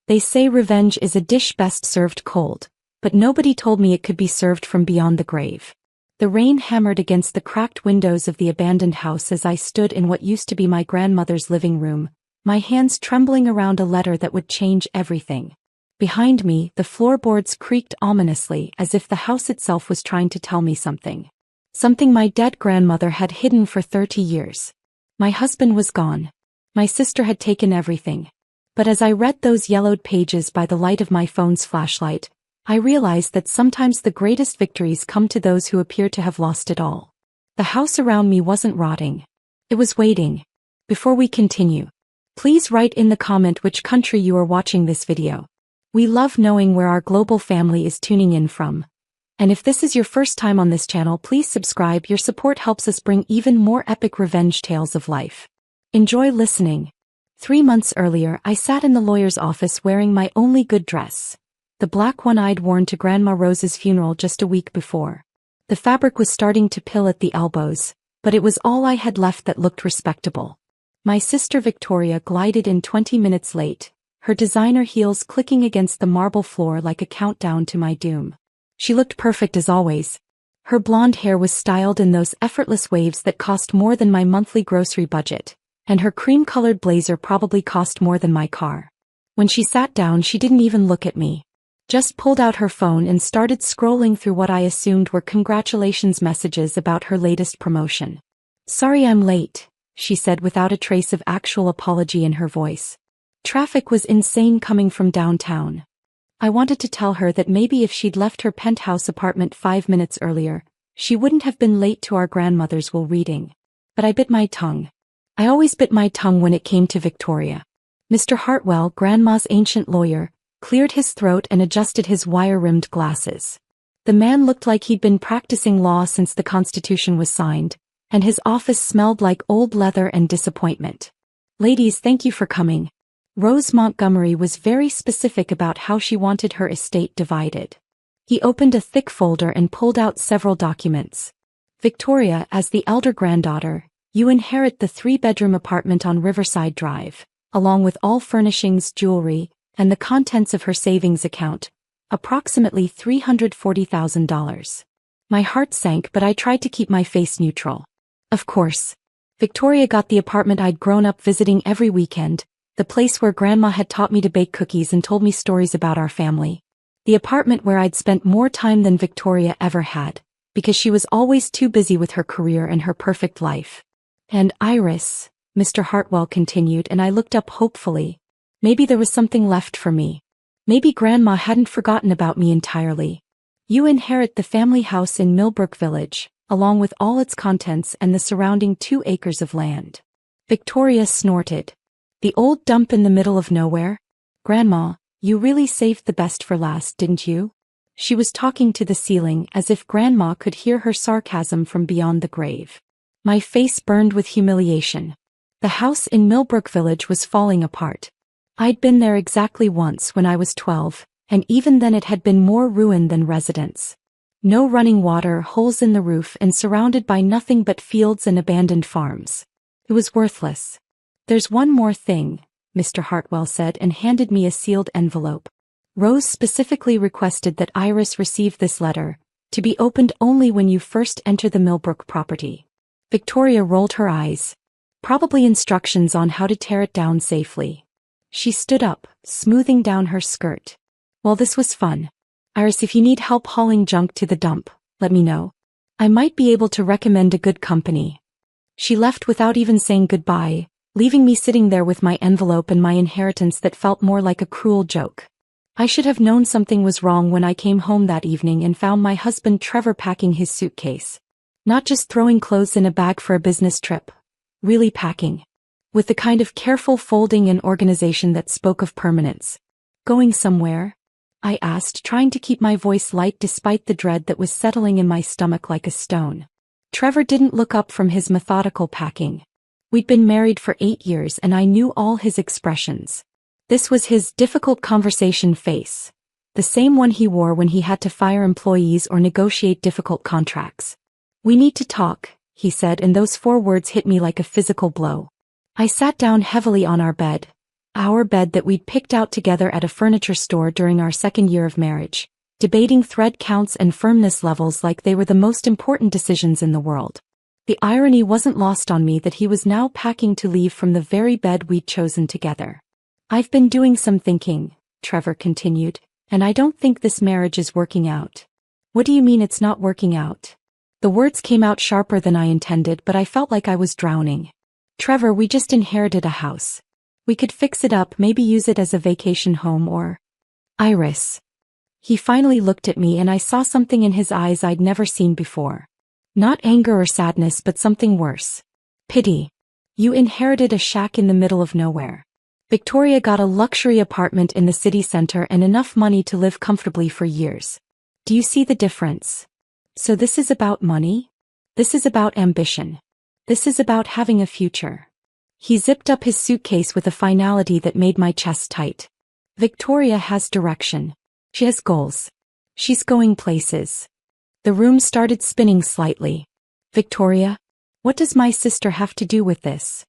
They say revenge is a dish best served cold, but nobody told me it could be served from beyond the grave. The rain hammered against the cracked windows of the abandoned house as I stood in what used to be my grandmother's living room, my hands trembling around a letter that would change everything. Behind me, the floorboards creaked ominously as if the house itself was trying to tell me something. Something my dead grandmother had hidden for 30 years. My husband was gone. My sister had taken everything. But as I read those yellowed pages by the light of my phone's flashlight, I realized that sometimes the greatest victories come to those who appear to have lost it all. The house around me wasn't rotting. It was waiting. Before we continue, please write in the comment which country you are watching this video. We love knowing where our global family is tuning in from. And if this is your first time on this channel, please subscribe. Your support helps us bring even more epic revenge tales of life. Enjoy listening. 3 months earlier, I sat in the lawyer's office wearing my only good dress, the black one I'd worn to Grandma Rose's funeral just a week before. The fabric was starting to pill at the elbows, but it was all I had left that looked respectable. My sister Victoria glided in 20 minutes late, her designer heels clicking against the marble floor like a countdown to my doom. She looked perfect as always. Her blonde hair was styled in those effortless waves that cost more than my monthly grocery budget, and her cream-colored blazer probably cost more than my car. When she sat down, she didn't even look at me. Just pulled out her phone and started scrolling through what I assumed were congratulations messages about her latest promotion. "Sorry I'm late," she said without a trace of actual apology in her voice. Traffic was insane coming from downtown. I wanted to tell her that maybe if she'd left her penthouse apartment 5 minutes earlier, she wouldn't have been late to our grandmother's will reading. But I bit my tongue. I always bit my tongue when it came to Victoria. Mr. Hartwell, Grandma's ancient lawyer, cleared his throat and adjusted his wire-rimmed glasses. The man looked like he'd been practicing law since the Constitution was signed, and his office smelled like old leather and disappointment. "Ladies, thank you for coming." Rose Montgomery was very specific about how she wanted her estate divided. He opened a thick folder and pulled out several documents. "Victoria, as the elder granddaughter, you inherit the 3-bedroom apartment on Riverside Drive, along with all furnishings, jewelry, and the contents of her savings account, approximately $340,000. My heart sank, but I tried to keep my face neutral. Of course. Victoria got the apartment I'd grown up visiting every weekend, the place where Grandma had taught me to bake cookies and told me stories about our family. The apartment where I'd spent more time than Victoria ever had, because she was always too busy with her career and her perfect life. And Iris," Mr. Hartwell continued, and I looked up hopefully. Maybe there was something left for me. Maybe Grandma hadn't forgotten about me entirely. "You inherit the family house in Millbrook Village, along with all its contents and the surrounding 2 acres of land." Victoria snorted. "The old dump in the middle of nowhere? Grandma, you really saved the best for last, didn't you?" She was talking to the ceiling as if Grandma could hear her sarcasm from beyond the grave. My face burned with humiliation. The house in Millbrook Village was falling apart. I'd been there exactly once when I was 12, and even then it had been more ruin than residence. No running water, holes in the roof, and surrounded by nothing but fields and abandoned farms. It was worthless. "There's one more thing," Mr. Hartwell said and handed me a sealed envelope. "Rose specifically requested that Iris receive this letter, to be opened only when you first enter the Millbrook property." Victoria rolled her eyes. Probably instructions on how to tear it down safely. She stood up, smoothing down her skirt. "Well, this was fun. Iris, if you need help hauling junk to the dump, let me know. I might be able to recommend a good company." She left without even saying goodbye, leaving me sitting there with my envelope and my inheritance that felt more like a cruel joke. I should have known something was wrong when I came home that evening and found my husband Trevor packing his suitcase. Not just throwing clothes in a bag for a business trip. Really packing. With the kind of careful folding and organization that spoke of permanence. "Going somewhere?" I asked, trying to keep my voice light despite the dread that was settling in my stomach like a stone. Trevor didn't look up from his methodical packing. We'd been married for 8 years and I knew all his expressions. This was his difficult conversation face. The same one he wore when he had to fire employees or negotiate difficult contracts. "We need to talk," he said, and those 4 words hit me like a physical blow. I sat down heavily on our bed. Our bed that we'd picked out together at a furniture store during our second year of marriage, debating thread counts and firmness levels like they were the most important decisions in the world. The irony wasn't lost on me that he was now packing to leave from the very bed we'd chosen together. I've been doing some thinking, Trevor continued, and I don't think this marriage is working out. What do you mean it's not working out? The words came out sharper than I intended, but I felt like I was drowning. Trevor, we just inherited a house. We could fix it up, maybe use it as a vacation home or... Iris. He finally looked at me and I saw something in his eyes I'd never seen before. Not anger or sadness, but something worse. Pity. You inherited a shack in the middle of nowhere. Victoria got a luxury apartment in the city center and enough money to live comfortably for years. Do you see the difference? So this is about money? This is about ambition. This is about having a future. He zipped up his suitcase with a finality that made my chest tight. Victoria has direction. She has goals. She's going places. The room started spinning slightly. Victoria? What does my sister have to do with this?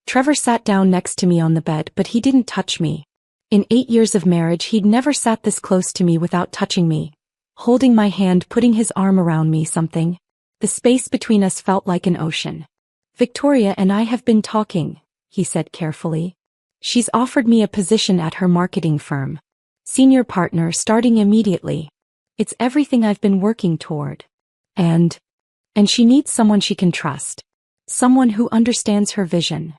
Trevor sat down next to me on the bed, but he didn't touch me. In 8 years of marriage, he'd never sat this close to me without touching me, holding my hand, putting his arm around me. Something. The space between us felt like an ocean. Victoria and I have been talking, he said carefully. She's offered me a position at her marketing firm. Senior partner, starting immediately. It's everything I've been working toward. And she needs someone she can trust. Someone who understands her vision.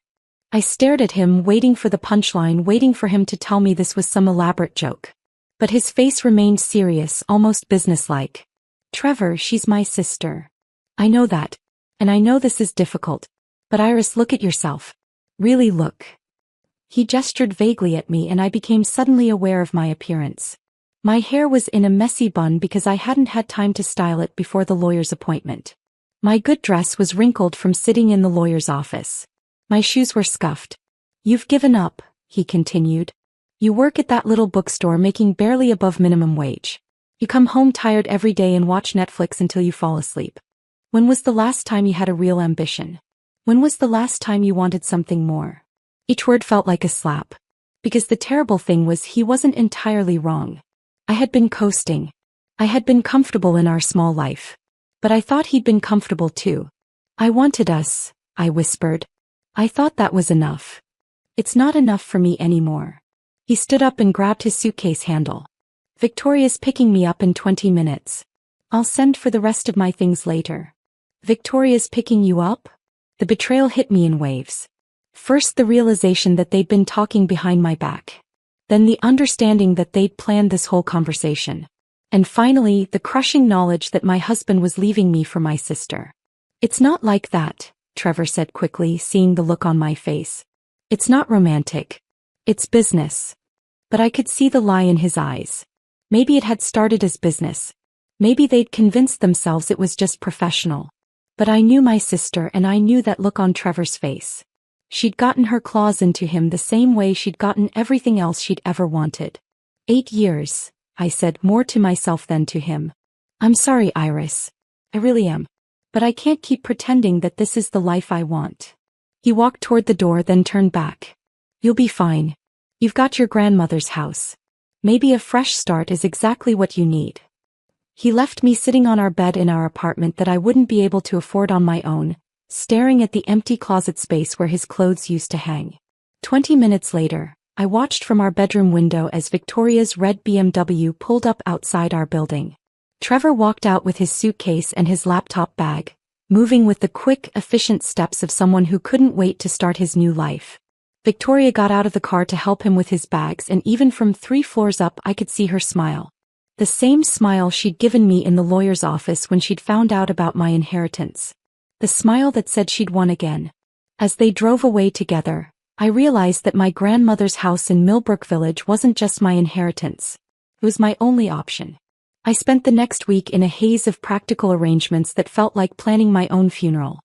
I stared at him, waiting for the punchline, waiting for him to tell me this was some elaborate joke. But his face remained serious, almost businesslike. Trevor, she's my sister. I know that. And I know this is difficult. But Iris, look at yourself. Really look. He gestured vaguely at me and I became suddenly aware of my appearance. My hair was in a messy bun because I hadn't had time to style it before the lawyer's appointment. My good dress was wrinkled from sitting in the lawyer's office. My shoes were scuffed. You've given up, he continued. You work at that little bookstore making barely above minimum wage. You come home tired every day and watch Netflix until you fall asleep. When was the last time you had a real ambition? When was the last time you wanted something more? Each word felt like a slap. Because the terrible thing was he wasn't entirely wrong. I had been coasting. I had been comfortable in our small life. But I thought he'd been comfortable too. I wanted us, I whispered. I thought that was enough. It's not enough for me anymore. He stood up and grabbed his suitcase handle. Victoria's picking me up in 20 minutes. I'll send for the rest of my things later. Victoria's picking you up? The betrayal hit me in waves. First the realization that they'd been talking behind my back. Then the understanding that they'd planned this whole conversation. And finally, the crushing knowledge that my husband was leaving me for my sister. It's not like that, Trevor said quickly, seeing the look on my face. It's not romantic. It's business. But I could see the lie in his eyes. Maybe it had started as business. Maybe they'd convinced themselves it was just professional. But I knew my sister and I knew that look on Trevor's face. She'd gotten her claws into him the same way she'd gotten everything else she'd ever wanted. 8 years, I said, more to myself than to him. I'm sorry, Iris. I really am. But I can't keep pretending that this is the life I want. He walked toward the door, then turned back. You'll be fine. You've got your grandmother's house. Maybe a fresh start is exactly what you need. He left me sitting on our bed in our apartment that I wouldn't be able to afford on my own, staring at the empty closet space where his clothes used to hang. 20 minutes later, I watched from our bedroom window as Victoria's red BMW pulled up outside our building. Trevor walked out with his suitcase and his laptop bag, moving with the quick, efficient steps of someone who couldn't wait to start his new life. Victoria got out of the car to help him with his bags, and even from 3 floors up I could see her smile. The same smile she'd given me in the lawyer's office when she'd found out about my inheritance. The smile that said she'd won again. As they drove away together, I realized that my grandmother's house in Millbrook Village wasn't just my inheritance. It was my only option. I spent the next week in a haze of practical arrangements that felt like planning my own funeral.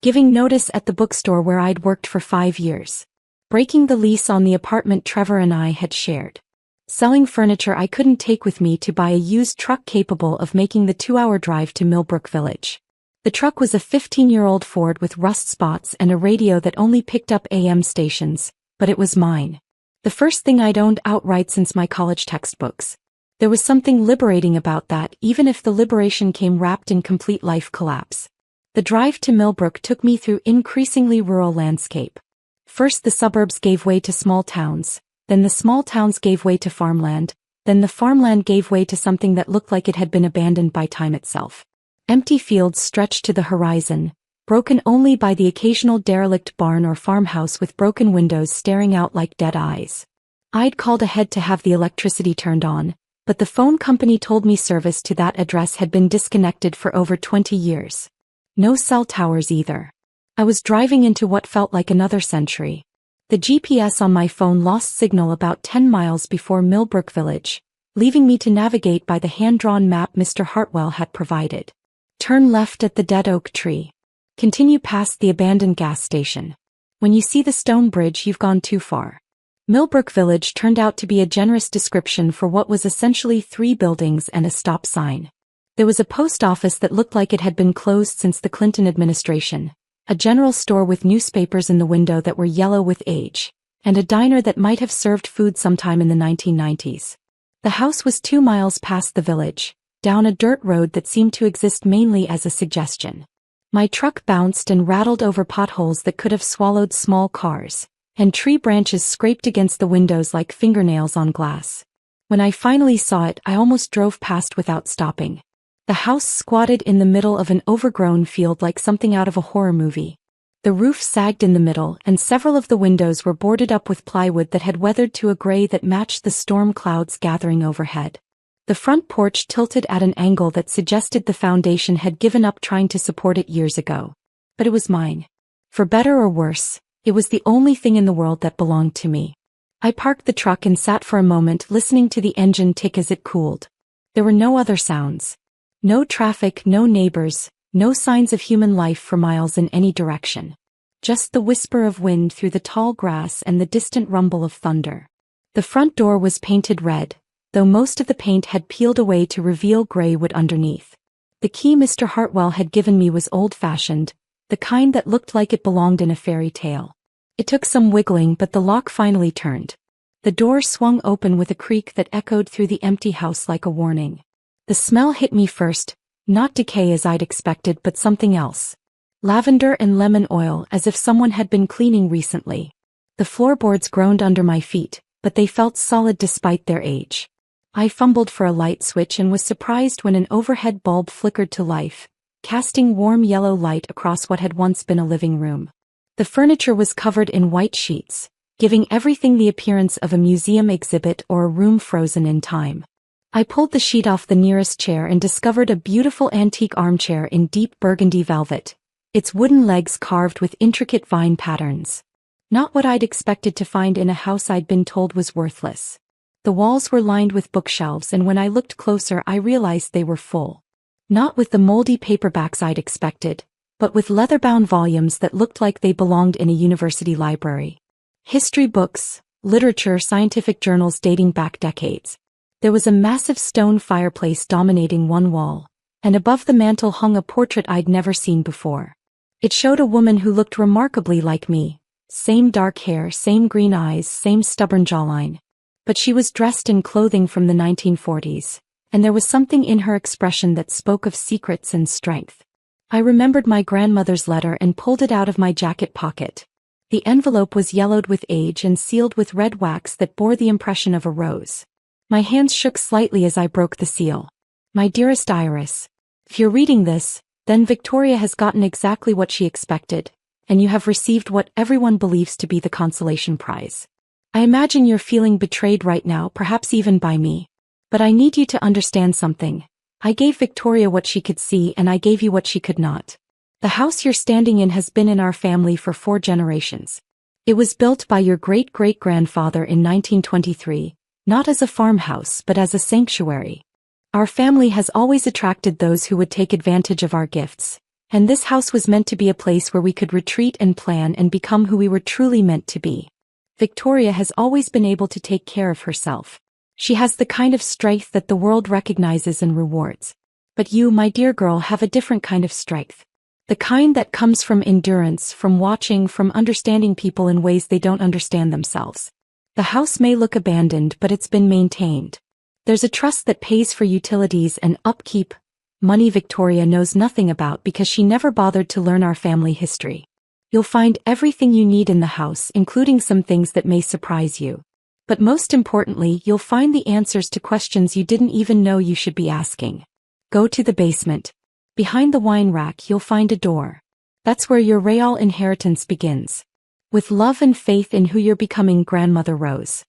Giving notice at the bookstore where I'd worked for 5 years. Breaking the lease on the apartment Trevor and I had shared. Selling furniture I couldn't take with me to buy a used truck capable of making the 2-hour drive to Millbrook Village. The truck was a 15-year-old Ford with rust spots and a radio that only picked up AM stations, but it was mine. The first thing I'd owned outright since my college textbooks. There was something liberating about that, even if the liberation came wrapped in complete life collapse. The drive to Millbrook took me through increasingly rural landscape. First the suburbs gave way to small towns, then the small towns gave way to farmland, then the farmland gave way to something that looked like it had been abandoned by time itself. Empty fields stretched to the horizon, broken only by the occasional derelict barn or farmhouse with broken windows staring out like dead eyes. I'd called ahead to have the electricity turned on, but the phone company told me service to that address had been disconnected for over 20 years. No cell towers either. I was driving into what felt like another century. The GPS on my phone lost signal about 10 miles before Millbrook Village, leaving me to navigate by the hand-drawn map Mr. Hartwell had provided. Turn left at the dead oak tree. Continue past the abandoned gas station. When you see the stone bridge, you've gone too far. Millbrook Village turned out to be a generous description for what was essentially 3 buildings and a stop sign. There was a post office that looked like it had been closed since the Clinton administration, a general store with newspapers in the window that were yellow with age, and a diner that might have served food sometime in the 1990s. The house was 2 miles past the village, down a dirt road that seemed to exist mainly as a suggestion. My truck bounced and rattled over potholes that could have swallowed small cars, and tree branches scraped against the windows like fingernails on glass. When I finally saw it, I almost drove past without stopping. The house squatted in the middle of an overgrown field like something out of a horror movie. The roof sagged in the middle, and several of the windows were boarded up with plywood that had weathered to a gray that matched the storm clouds gathering overhead. The front porch tilted at an angle that suggested the foundation had given up trying to support it years ago. But it was mine. For better or worse, it was the only thing in the world that belonged to me. I parked the truck and sat for a moment listening to the engine tick as it cooled. There were no other sounds. No traffic, no neighbors, no signs of human life for miles in any direction. Just the whisper of wind through the tall grass and the distant rumble of thunder. The front door was painted red, though most of the paint had peeled away to reveal gray wood underneath. The key Mr. Hartwell had given me was old-fashioned, the kind that looked like it belonged in a fairy tale. It took some wiggling, but the lock finally turned. The door swung open with a creak that echoed through the empty house like a warning. The smell hit me first, not decay as I'd expected, but something else. Lavender and lemon oil, as if someone had been cleaning recently. The floorboards groaned under my feet, but they felt solid despite their age. I fumbled for a light switch and was surprised when an overhead bulb flickered to life, casting warm yellow light across what had once been a living room. The furniture was covered in white sheets, giving everything the appearance of a museum exhibit or a room frozen in time. I pulled the sheet off the nearest chair and discovered a beautiful antique armchair in deep burgundy velvet, its wooden legs carved with intricate vine patterns. Not what I'd expected to find in a house I'd been told was worthless. The walls were lined with bookshelves, and when I looked closer I realized they were full. Not with the moldy paperbacks I'd expected, but with leather-bound volumes that looked like they belonged in a university library. History books, literature, scientific journals dating back decades. There was a massive stone fireplace dominating one wall, and above the mantel hung a portrait I'd never seen before. It showed a woman who looked remarkably like me. Same dark hair, same green eyes, same stubborn jawline. But she was dressed in clothing from the 1940s, and there was something in her expression that spoke of secrets and strength. I remembered my grandmother's letter and pulled it out of my jacket pocket. The envelope was yellowed with age and sealed with red wax that bore the impression of a rose. My hands shook slightly as I broke the seal. My dearest Iris, if you're reading this, then Victoria has gotten exactly what she expected, and you have received what everyone believes to be the consolation prize. I imagine you're feeling betrayed right now, perhaps even by me. But I need you to understand something. I gave Victoria what she could see, and I gave you what she could not. The house you're standing in has been in our family for 4 generations. It was built by your great-great-grandfather in 1923, not as a farmhouse but as a sanctuary. Our family has always attracted those who would take advantage of our gifts, and this house was meant to be a place where we could retreat and plan and become who we were truly meant to be. Victoria has always been able to take care of herself. She has the kind of strength that the world recognizes and rewards. But you, my dear girl, have a different kind of strength. The kind that comes from endurance, from watching, from understanding people in ways they don't understand themselves. The house may look abandoned, but it's been maintained. There's a trust that pays for utilities and upkeep, money Victoria knows nothing about because she never bothered to learn our family history. You'll find everything you need in the house, including some things that may surprise you. But most importantly, you'll find the answers to questions you didn't even know you should be asking. Go to the basement. Behind the wine rack you'll find a door. That's where your real inheritance begins. With love and faith in who you're becoming, Grandmother Rose.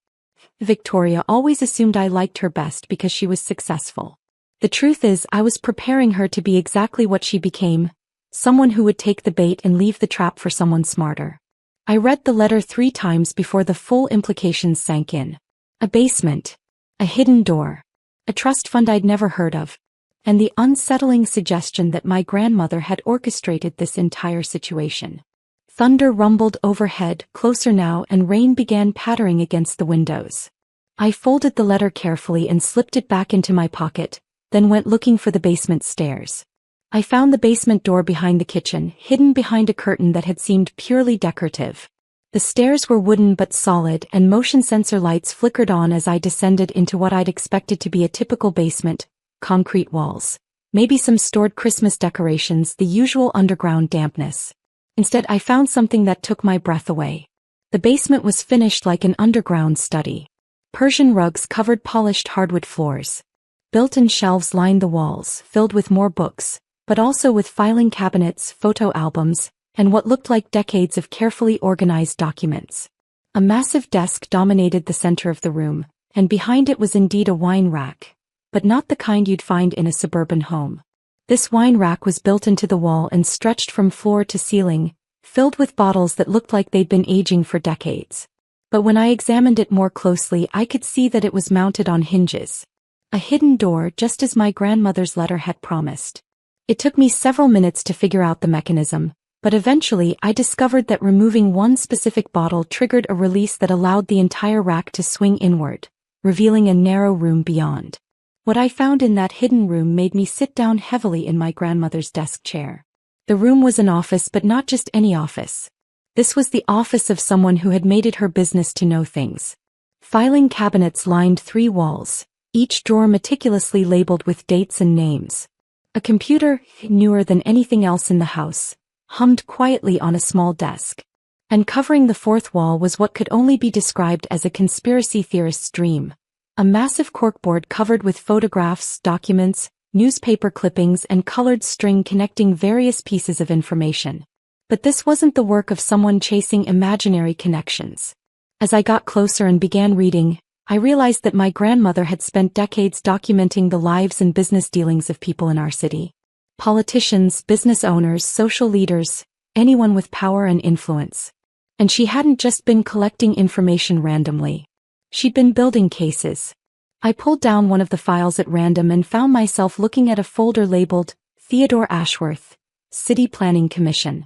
Victoria always assumed I liked her best because she was successful. The truth is, I was preparing her to be exactly what she became, someone who would take the bait and leave the trap for someone smarter. I read the letter 3 times before the full implications sank in. A basement. A hidden door. A trust fund I'd never heard of. And the unsettling suggestion that my grandmother had orchestrated this entire situation. Thunder rumbled overhead, closer now, and rain began pattering against the windows. I folded the letter carefully and slipped it back into my pocket, then went looking for the basement stairs. I found the basement door behind the kitchen, hidden behind a curtain that had seemed purely decorative. The stairs were wooden but solid, and motion sensor lights flickered on as I descended into what I'd expected to be a typical basement: concrete walls, maybe some stored Christmas decorations, the usual underground dampness. Instead, I found something that took my breath away. The basement was finished like an underground study. Persian rugs covered polished hardwood floors. Built-in shelves lined the walls, filled with more books, but also with filing cabinets, photo albums, and what looked like decades of carefully organized documents. A massive desk dominated the center of the room, and behind it was indeed a wine rack, but not the kind you'd find in a suburban home. This wine rack was built into the wall and stretched from floor to ceiling, filled with bottles that looked like they'd been aging for decades. But when I examined it more closely, I could see that it was mounted on hinges. A hidden door, just as my grandmother's letter had promised. It took me several minutes to figure out the mechanism, but eventually I discovered that removing one specific bottle triggered a release that allowed the entire rack to swing inward, revealing a narrow room beyond. What I found in that hidden room made me sit down heavily in my grandmother's desk chair. The room was an office, but not just any office. This was the office of someone who had made it her business to know things. Filing cabinets lined 3 walls, each drawer meticulously labeled with dates and names. A computer, newer than anything else in the house, hummed quietly on a small desk. And covering the 4th wall was what could only be described as a conspiracy theorist's dream. A massive corkboard covered with photographs, documents, newspaper clippings, and colored string connecting various pieces of information. But this wasn't the work of someone chasing imaginary connections. As I got closer and began reading, I realized that my grandmother had spent decades documenting the lives and business dealings of people in our city. Politicians, business owners, social leaders, anyone with power and influence. And she hadn't just been collecting information randomly. She'd been building cases. I pulled down one of the files at random and found myself looking at a folder labeled Theodore Ashworth, City Planning Commission.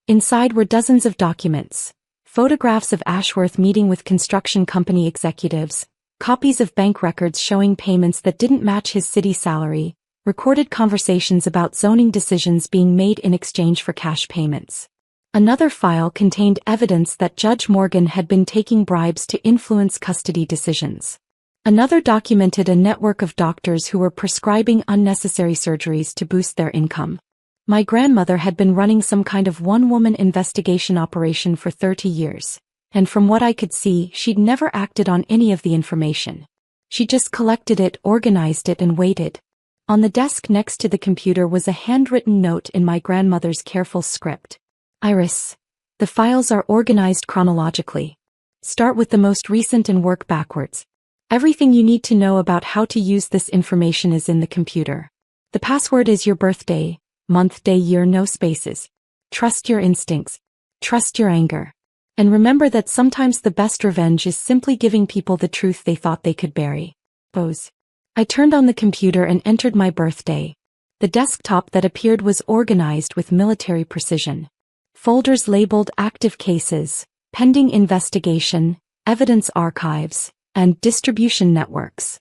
Inside were dozens of documents. Photographs of Ashworth meeting with construction company executives, copies of bank records showing payments that didn't match his city salary, recorded conversations about zoning decisions being made in exchange for cash payments. Another file contained evidence that Judge Morgan had been taking bribes to influence custody decisions. Another documented a network of doctors who were prescribing unnecessary surgeries to boost their income. My grandmother had been running some kind of one-woman investigation operation for 30 years, and from what I could see, she'd never acted on any of the information. She just collected it, organized it, and waited. On the desk next to the computer was a handwritten note in my grandmother's careful script. Iris, the files are organized chronologically. Start with the most recent and work backwards. Everything you need to know about how to use this information is in the computer. The password is your birthday, month, day, year, no spaces. Trust your instincts. Trust your anger. And remember that sometimes the best revenge is simply giving people the truth they thought they could bury. Pose. I turned on the computer and entered my birthday. The desktop that appeared was organized with military precision. Folders labeled active cases, pending investigation, evidence archives, and distribution networks.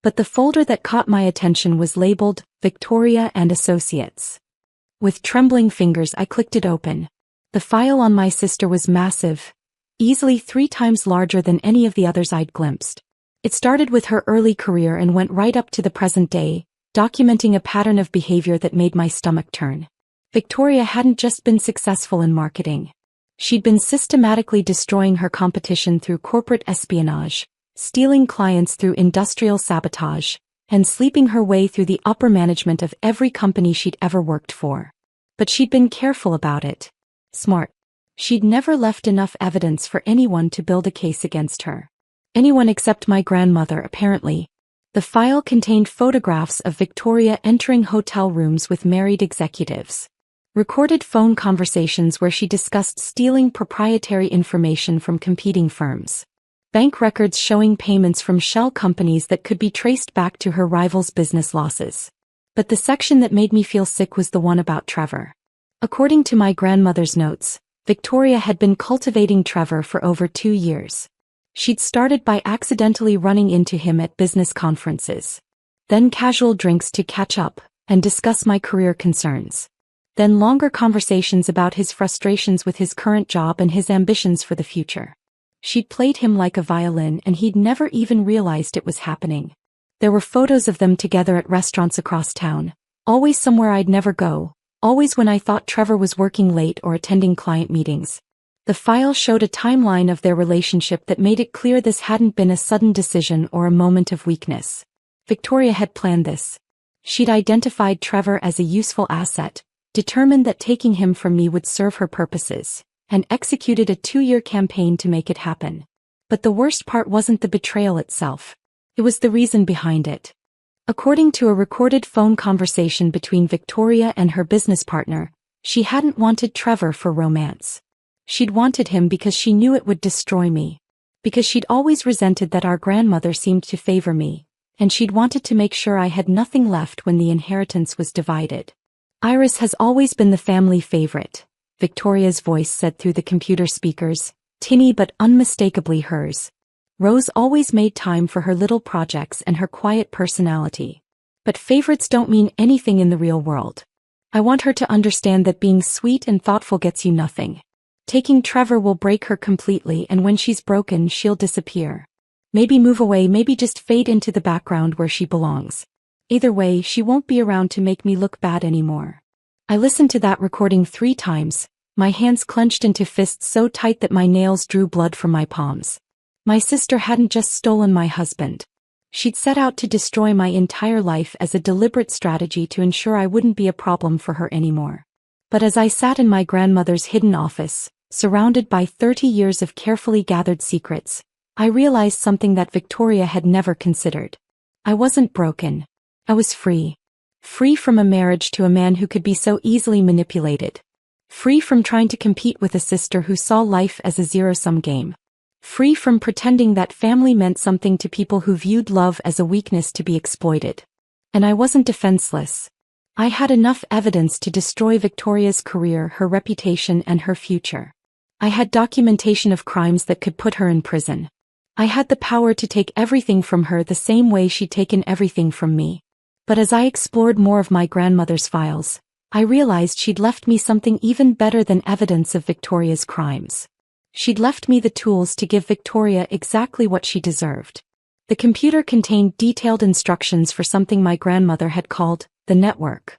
But the folder that caught my attention was labeled Victoria and Associates. With trembling fingers I clicked it open. The file on my sister was massive, easily 3 times larger than any of the others I'd glimpsed. It started with her early career and went right up to the present day, documenting a pattern of behavior that made my stomach turn. Victoria hadn't just been successful in marketing. She'd been systematically destroying her competition through corporate espionage, stealing clients through industrial sabotage, and sleeping her way through the upper management of every company she'd ever worked for. But she'd been careful about it. Smart. She'd never left enough evidence for anyone to build a case against her. Anyone except my grandmother, apparently. The file contained photographs of Victoria entering hotel rooms with married executives. Recorded phone conversations where she discussed stealing proprietary information from competing firms. Bank records showing payments from shell companies that could be traced back to her rivals' business losses. But the section that made me feel sick was the one about Trevor. According to my grandmother's notes, Victoria had been cultivating Trevor for over 2 years. She'd started by accidentally running into him at business conferences. Then casual drinks to catch up and discuss my career concerns. Then longer conversations about his frustrations with his current job and his ambitions for the future. She'd played him like a violin and he'd never even realized it was happening. There were photos of them together at restaurants across town, always somewhere I'd never go, always when I thought Trevor was working late or attending client meetings. The file showed a timeline of their relationship that made it clear this hadn't been a sudden decision or a moment of weakness. Victoria had planned this. She'd identified Trevor as a useful asset, determined that taking him from me would serve her purposes, and executed a 2-year campaign to make it happen. But the worst part wasn't the betrayal itself. It was the reason behind it. According to a recorded phone conversation between Victoria and her business partner, she hadn't wanted Trevor for romance. She'd wanted him because she knew it would destroy me. Because she'd always resented that our grandmother seemed to favor me, and she'd wanted to make sure I had nothing left when the inheritance was divided. Iris has always been the family favorite, Victoria's voice said through the computer speakers, tinny but unmistakably hers. Rose always made time for her little projects and her quiet personality. But favorites don't mean anything in the real world. I want her to understand that being sweet and thoughtful gets you nothing. Taking Trevor will break her completely, and when she's broken, she'll disappear. Maybe move away, maybe just fade into the background where she belongs. Either way, she won't be around to make me look bad anymore. I listened to that recording 3 times, my hands clenched into fists so tight that my nails drew blood from my palms. My sister hadn't just stolen my husband. She'd set out to destroy my entire life as a deliberate strategy to ensure I wouldn't be a problem for her anymore. But as I sat in my grandmother's hidden office, surrounded by 30 years of carefully gathered secrets, I realized something that Victoria had never considered. I wasn't broken. I was free. Free from a marriage to a man who could be so easily manipulated. Free from trying to compete with a sister who saw life as a zero-sum game. Free from pretending that family meant something to people who viewed love as a weakness to be exploited. And I wasn't defenseless. I had enough evidence to destroy Victoria's career, her reputation, and her future. I had documentation of crimes that could put her in prison. I had the power to take everything from her the same way she'd taken everything from me. But as I explored more of my grandmother's files, I realized she'd left me something even better than evidence of Victoria's crimes. She'd left me the tools to give Victoria exactly what she deserved. The computer contained detailed instructions for something my grandmother had called the network.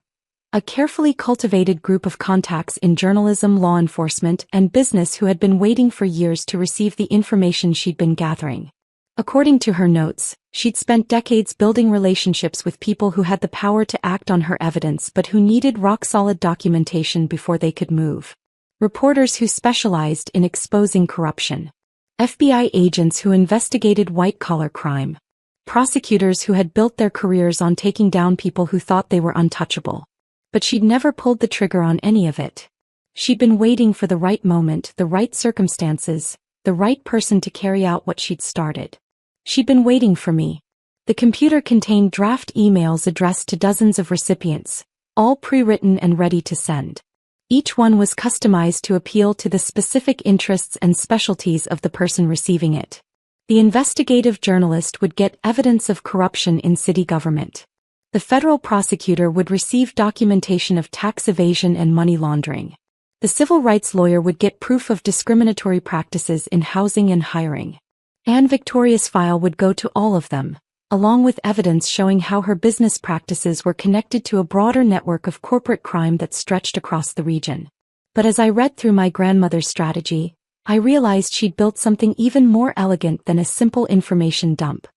A carefully cultivated group of contacts in journalism, law enforcement, and business who had been waiting for years to receive the information she'd been gathering. According to her notes, she'd spent decades building relationships with people who had the power to act on her evidence but who needed rock-solid documentation before they could move. Reporters who specialized in exposing corruption. FBI agents who investigated white-collar crime. Prosecutors who had built their careers on taking down people who thought they were untouchable. But she'd never pulled the trigger on any of it. She'd been waiting for the right moment, the right circumstances, the right person to carry out what she'd started. She'd been waiting for me. The computer contained draft emails addressed to dozens of recipients, all pre-written and ready to send. Each one was customized to appeal to the specific interests and specialties of the person receiving it. The investigative journalist would get evidence of corruption in city government. The federal prosecutor would receive documentation of tax evasion and money laundering. The civil rights lawyer would get proof of discriminatory practices in housing and hiring. And Victoria's file would go to all of them, along with evidence showing how her business practices were connected to a broader network of corporate crime that stretched across the region. But as I read through my grandmother's strategy, I realized she'd built something even more elegant than a simple information dump.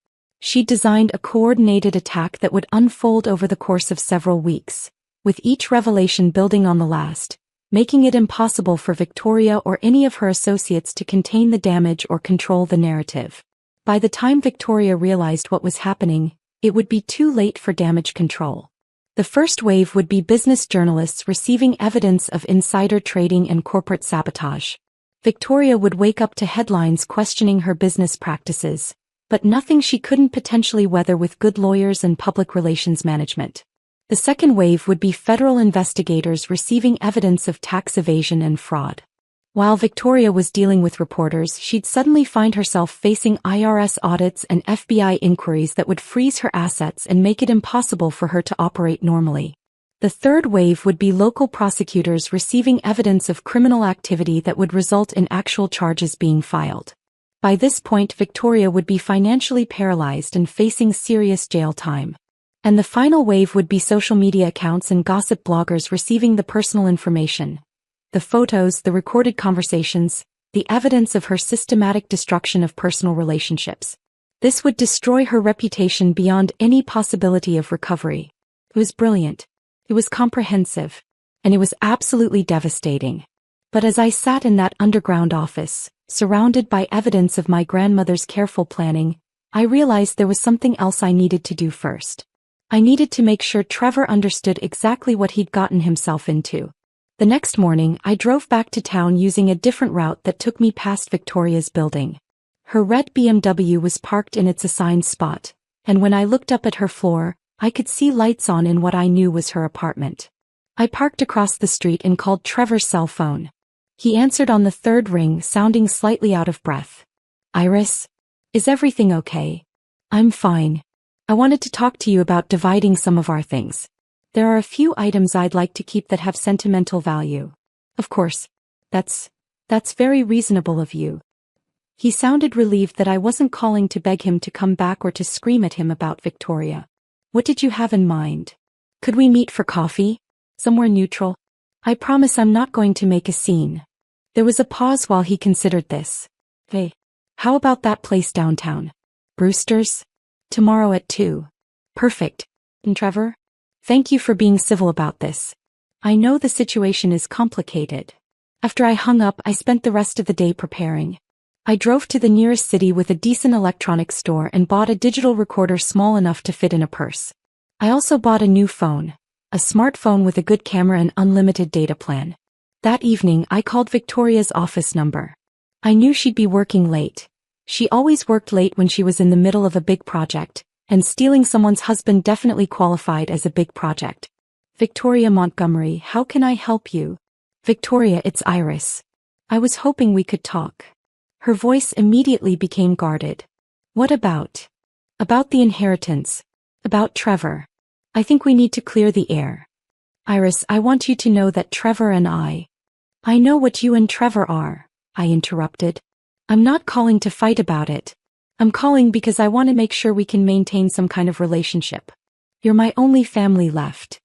She'd designed a coordinated attack that would unfold over the course of several weeks, with each revelation building on the last, making it impossible for Victoria or any of her associates to contain the damage or control the narrative. By the time Victoria realized what was happening, it would be too late for damage control. The first wave would be business journalists receiving evidence of insider trading and corporate sabotage. Victoria would wake up to headlines questioning her business practices, but nothing she couldn't potentially weather with good lawyers and public relations management. The second wave would be federal investigators receiving evidence of tax evasion and fraud. While Victoria was dealing with reporters, she'd suddenly find herself facing IRS audits and FBI inquiries that would freeze her assets and make it impossible for her to operate normally. The third wave would be local prosecutors receiving evidence of criminal activity that would result in actual charges being filed. By this point, Victoria would be financially paralyzed and facing serious jail time. And the final wave would be social media accounts and gossip bloggers receiving the personal information, the photos, the recorded conversations, the evidence of her systematic destruction of personal relationships. This would destroy her reputation beyond any possibility of recovery. It was brilliant. It was comprehensive. And it was absolutely devastating. But as I sat in that underground office, surrounded by evidence of my grandmother's careful planning, I realized there was something else I needed to do first. I needed to make sure Trevor understood exactly what he'd gotten himself into. The next morning, I drove back to town using a different route that took me past Victoria's building. Her red BMW was parked in its assigned spot, and when I looked up at her floor, I could see lights on in what I knew was her apartment. I parked across the street and called Trevor's cell phone. He answered on the third ring, sounding slightly out of breath. "Iris? Is everything okay?" "I'm fine. I wanted to talk to you about dividing some of our things. There are a few items I'd like to keep that have sentimental value." "Of course. That's very reasonable of you." He sounded relieved that I wasn't calling to beg him to come back or to scream at him about Victoria. "What did you have in mind? Could we meet for coffee? Somewhere neutral? I promise I'm not going to make a scene." There was a pause while he considered this. "Hey, how about that place downtown? Brewster's? Tomorrow at 2. "Perfect. And Trevor? Thank you for being civil about this. I know the situation is complicated." After I hung up, I spent the rest of the day preparing. I drove to the nearest city with a decent electronics store and bought a digital recorder small enough to fit in a purse. I also bought a new phone, a smartphone with a good camera and unlimited data plan. That evening, I called Victoria's office number. I knew she'd be working late. She always worked late when she was in the middle of a big project, and stealing someone's husband definitely qualified as a big project. "Victoria Montgomery, how can I help you?" "Victoria, it's Iris. I was hoping we could talk." Her voice immediately became guarded. "What about?" "About the inheritance. About Trevor. I think we need to clear the air." "Iris, I want you to know that Trevor and I know what you and Trevor are," I interrupted. "I'm not calling to fight about it. I'm calling because I want to make sure we can maintain some kind of relationship. You're my only family left."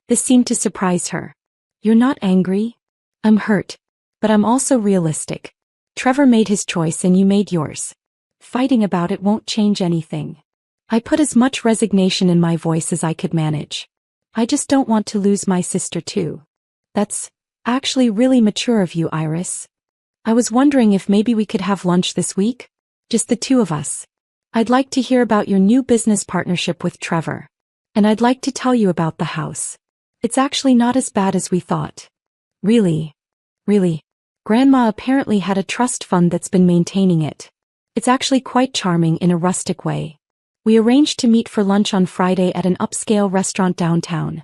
This seemed to surprise her. "You're not angry?" "I'm hurt. But I'm also realistic. Trevor made his choice and you made yours. Fighting about it won't change anything." I put as much resignation in my voice as I could manage. "I just don't want to lose my sister too." "That's actually really mature of you, Iris. I was wondering if maybe we could have lunch this week? Just the two of us. I'd like to hear about your new business partnership with Trevor. And I'd like to tell you about the house. It's actually not as bad as we thought." "Really? Really?" "Grandma apparently had a trust fund that's been maintaining it. It's actually quite charming in a rustic way. We arranged to meet for lunch on Friday at an upscale restaurant downtown.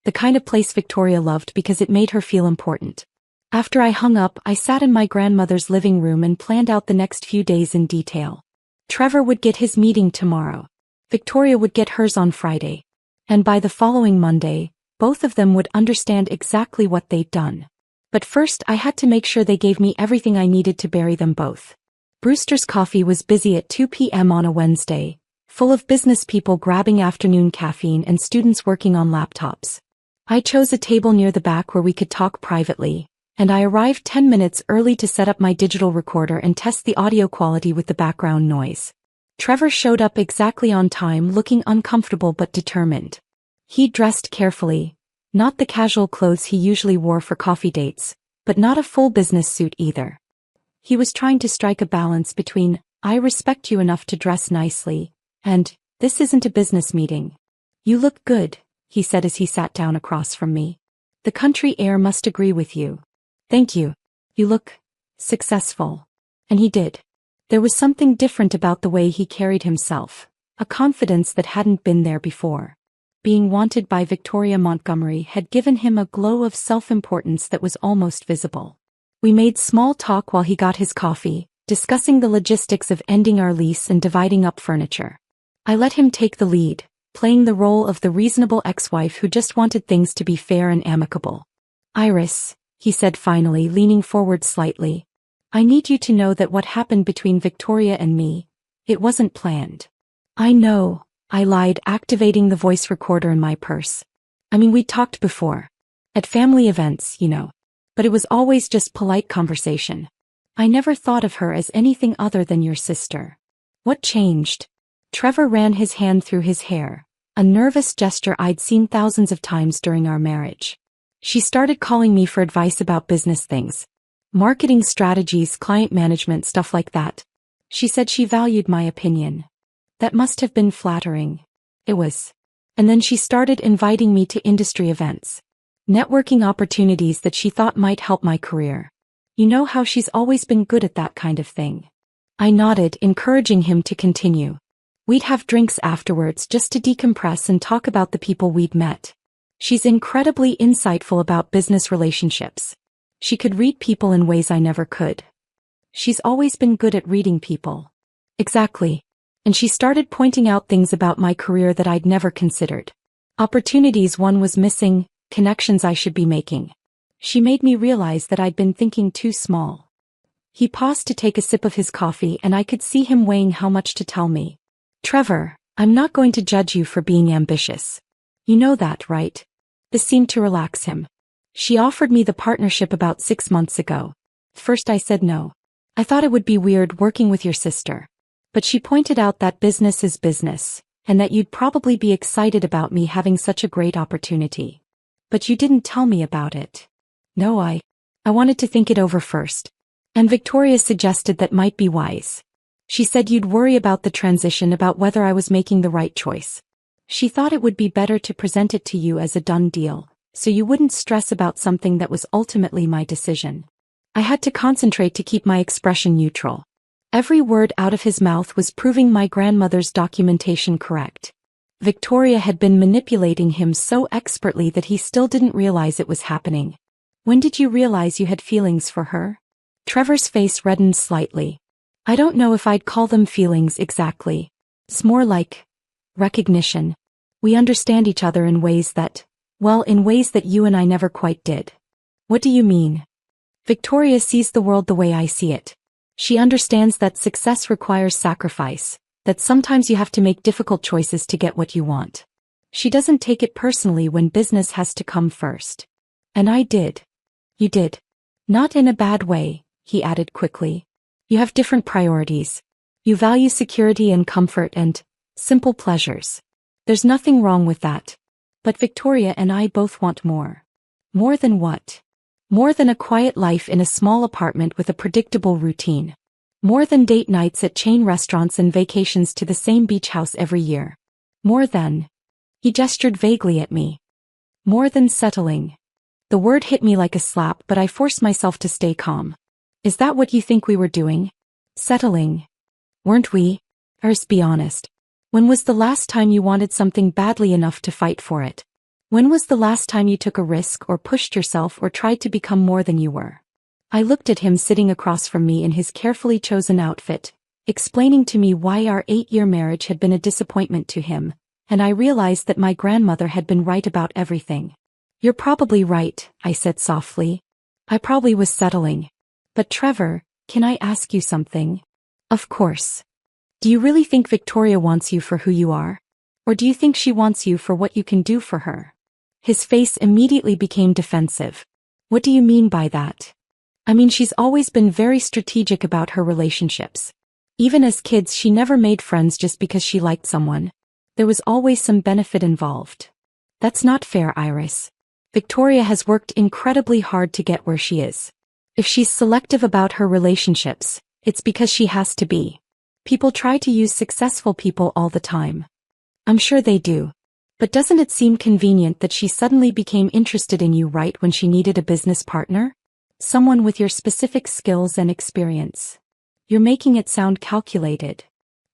The kind of place Victoria loved because it made her feel important." After I hung up, I sat in my grandmother's living room and planned out the next few days in detail. Trevor would get his meeting tomorrow. Victoria would get hers on Friday. And by the following Monday, both of them would understand exactly what they'd done. But first I had to make sure they gave me everything I needed to bury them both. Brewster's Coffee was busy at 2 p.m. on a Wednesday, full of business people grabbing afternoon caffeine and students working on laptops. I chose a table near the back where we could talk privately, and I arrived 10 minutes early to set up my digital recorder and test the audio quality with the background noise. Trevor showed up exactly on time, looking uncomfortable but determined. He dressed carefully, not the casual clothes he usually wore for coffee dates, but not a full business suit either. He was trying to strike a balance between, I respect you enough to dress nicely, and, this isn't a business meeting. You look good, he said as he sat down across from me. The country air must agree with you. Thank you. You look successful. And he did. There was something different about the way he carried himself, a confidence that hadn't been there before. Being wanted by Victoria Montgomery had given him a glow of self-importance that was almost visible. We made small talk while he got his coffee, discussing the logistics of ending our lease and dividing up furniture. I let him take the lead, playing the role of the reasonable ex-wife who just wanted things to be fair and amicable. Iris, he said finally, leaning forward slightly, I need you to know that what happened between Victoria and me, it wasn't planned. I know, I lied, activating the voice recorder in my purse. I mean, we talked before. At family events, you know. But it was always just polite conversation. I never thought of her as anything other than your sister. What changed? Trevor ran his hand through his hair, a nervous gesture I'd seen thousands of times during our marriage. She started calling me for advice about business things. Marketing strategies, client management, stuff like that. She said she valued my opinion. That must have been flattering. It was. And then she started inviting me to industry events. Networking opportunities that she thought might help my career. You know how she's always been good at that kind of thing. I nodded, encouraging him to continue. We'd have drinks afterwards just to decompress and talk about the people we'd met. She's incredibly insightful about business relationships. She could read people in ways I never could. She's always been good at reading people. Exactly. And she started pointing out things about my career that I'd never considered. Opportunities one was missing, connections I should be making. She made me realize that I'd been thinking too small. He paused to take a sip of his coffee and I could see him weighing how much to tell me. Trevor, I'm not going to judge you for being ambitious. You know that, right? This seemed to relax him. She offered me the partnership about 6 months ago. First I said no. I thought it would be weird working with your sister. But she pointed out that business is business, and that you'd probably be excited about me having such a great opportunity. But you didn't tell me about it. No, I wanted to think it over first. And Victoria suggested that might be wise. She said you'd worry about the transition, about whether I was making the right choice. She thought it would be better to present it to you as a done deal, so you wouldn't stress about something that was ultimately my decision. I had to concentrate to keep my expression neutral. Every word out of his mouth was proving my grandmother's documentation correct. Victoria had been manipulating him so expertly that he still didn't realize it was happening. When did you realize you had feelings for her? Trevor's face reddened slightly. I don't know if I'd call them feelings exactly. It's more like recognition. We understand each other in ways that, well, in ways that you and I never quite did. What do you mean? Victoria sees the world the way I see it. She understands that success requires sacrifice, that sometimes you have to make difficult choices to get what you want. She doesn't take it personally when business has to come first. And I did. You did. Not in a bad way, he added quickly. You have different priorities. You value security and comfort and simple pleasures. There's nothing wrong with that. But Victoria and I both want more. More than what? More than a quiet life in a small apartment with a predictable routine. More than date nights at chain restaurants and vacations to the same beach house every year. More than... He gestured vaguely at me. More than settling. The word hit me like a slap, but I forced myself to stay calm. Is that what you think we were doing? Settling. Weren't we? Be honest. When was the last time you wanted something badly enough to fight for it? When was the last time you took a risk or pushed yourself or tried to become more than you were? I looked at him sitting across from me in his carefully chosen outfit, explaining to me why our 8-year marriage had been a disappointment to him, and I realized that my grandmother had been right about everything. You're probably right, I said softly. I probably was settling. But Trevor, can I ask you something? Of course. Do you really think Victoria wants you for who you are? Or do you think she wants you for what you can do for her? His face immediately became defensive. What do you mean by that? I mean, she's always been very strategic about her relationships. Even as kids, she never made friends just because she liked someone. There was always some benefit involved. That's not fair, Iris. Victoria has worked incredibly hard to get where she is. If she's selective about her relationships, it's because she has to be. People try to use successful people all the time. I'm sure they do. But doesn't it seem convenient that she suddenly became interested in you right when she needed a business partner? Someone with your specific skills and experience. You're making it sound calculated.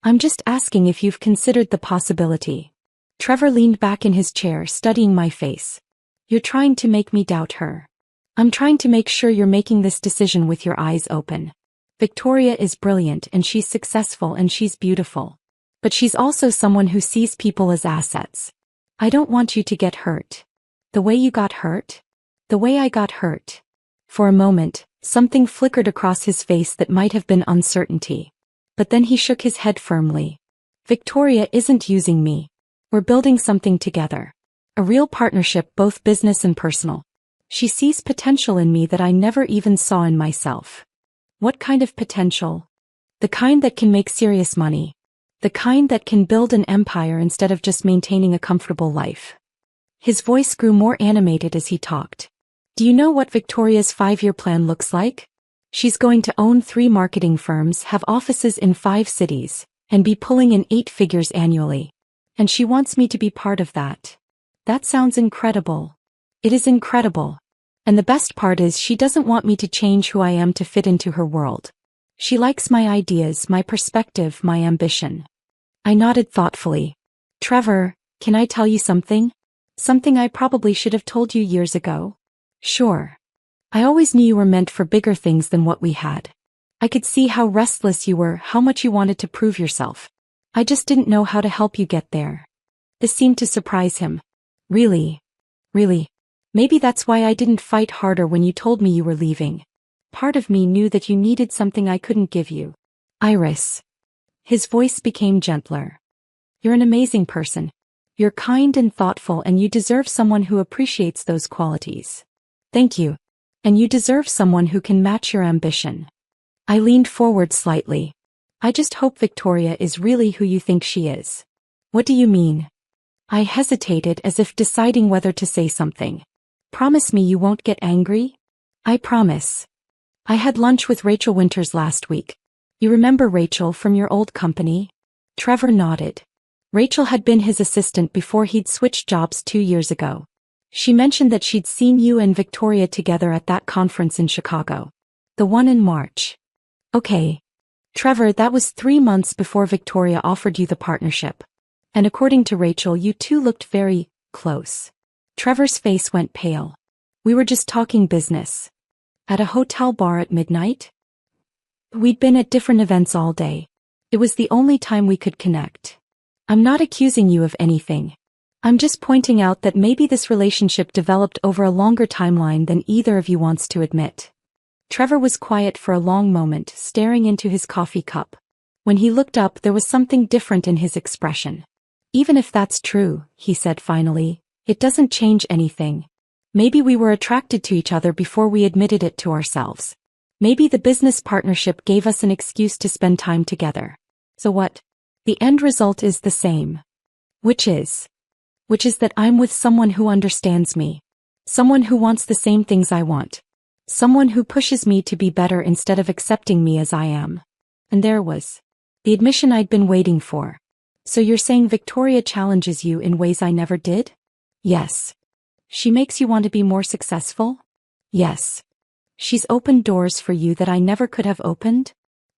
I'm just asking if you've considered the possibility. Trevor leaned back in his chair, studying my face. You're trying to make me doubt her. I'm trying to make sure you're making this decision with your eyes open. Victoria is brilliant and she's successful and she's beautiful. But she's also someone who sees people as assets. I don't want you to get hurt. The way you got hurt? The way I got hurt. For a moment, something flickered across his face that might have been uncertainty. But then he shook his head firmly. Victoria isn't using me. We're building something together. A real partnership, both business and personal. She sees potential in me that I never even saw in myself. What kind of potential? The kind that can make serious money. The kind that can build an empire instead of just maintaining a comfortable life. His voice grew more animated as he talked. Do you know what Victoria's 5-year plan looks like? She's going to own 3 marketing firms, have offices in 5 cities, and be pulling in 8 figures annually. And she wants me to be part of that. That sounds incredible. It is incredible. And the best part is she doesn't want me to change who I am to fit into her world. She likes my ideas, my perspective, my ambition. I nodded thoughtfully. Trevor, can I tell you something? Something I probably should have told you years ago? Sure. I always knew you were meant for bigger things than what we had. I could see how restless you were, how much you wanted to prove yourself. I just didn't know how to help you get there. This seemed to surprise him. Really? Really? Maybe that's why I didn't fight harder when you told me you were leaving. Part of me knew that you needed something I couldn't give you. Iris. His voice became gentler. You're an amazing person. You're kind and thoughtful, and you deserve someone who appreciates those qualities. Thank you. And you deserve someone who can match your ambition. I leaned forward slightly. I just hope Victoria is really who you think she is. What do you mean? I hesitated as if deciding whether to say something. Promise me you won't get angry? I promise. I had lunch with Rachel Winters last week. You remember Rachel from your old company? Trevor nodded. Rachel had been his assistant before he'd switched jobs 2 years ago. She mentioned that she'd seen you and Victoria together at that conference in Chicago. The one in March. Okay. Trevor, that was 3 months before Victoria offered you the partnership. And according to Rachel, you two looked very close. Trevor's face went pale. We were just talking business. At a hotel bar at midnight? We'd been at different events all day. It was the only time we could connect. I'm not accusing you of anything. I'm just pointing out that maybe this relationship developed over a longer timeline than either of you wants to admit. Trevor was quiet for a long moment, staring into his coffee cup. When he looked up, there was something different in his expression. Even if that's true, he said finally, it doesn't change anything. Maybe we were attracted to each other before we admitted it to ourselves. Maybe the business partnership gave us an excuse to spend time together. So what? The end result is the same. Which is that I'm with someone who understands me. Someone who wants the same things I want. Someone who pushes me to be better instead of accepting me as I am. And there was the admission I'd been waiting for. So you're saying Victoria challenges you in ways I never did? Yes. She makes you want to be more successful? Yes. She's opened doors for you that I never could have opened?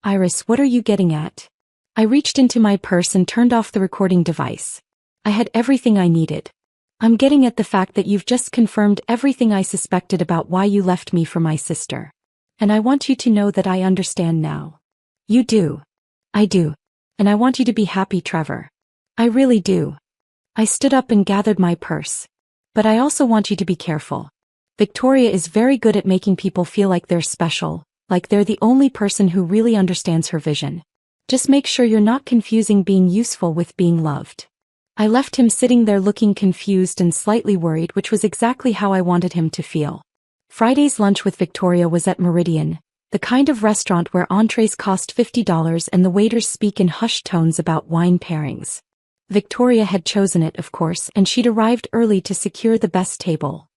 Iris, what are you getting at? I reached into my purse and turned off the recording device. I had everything I needed. I'm getting at the fact that you've just confirmed everything I suspected about why you left me for my sister. And I want you to know that I understand now. You do. I do. And I want you to be happy, Trevor. I really do. I stood up and gathered my purse. But I also want you to be careful. Victoria is very good at making people feel like they're special, like they're the only person who really understands her vision. Just make sure you're not confusing being useful with being loved. I left him sitting there looking confused and slightly worried, which was exactly how I wanted him to feel. Friday's lunch with Victoria was at Meridian, the kind of restaurant where entrees cost $50 and the waiters speak in hushed tones about wine pairings. Victoria had chosen it, of course, and she'd arrived early to secure the best table.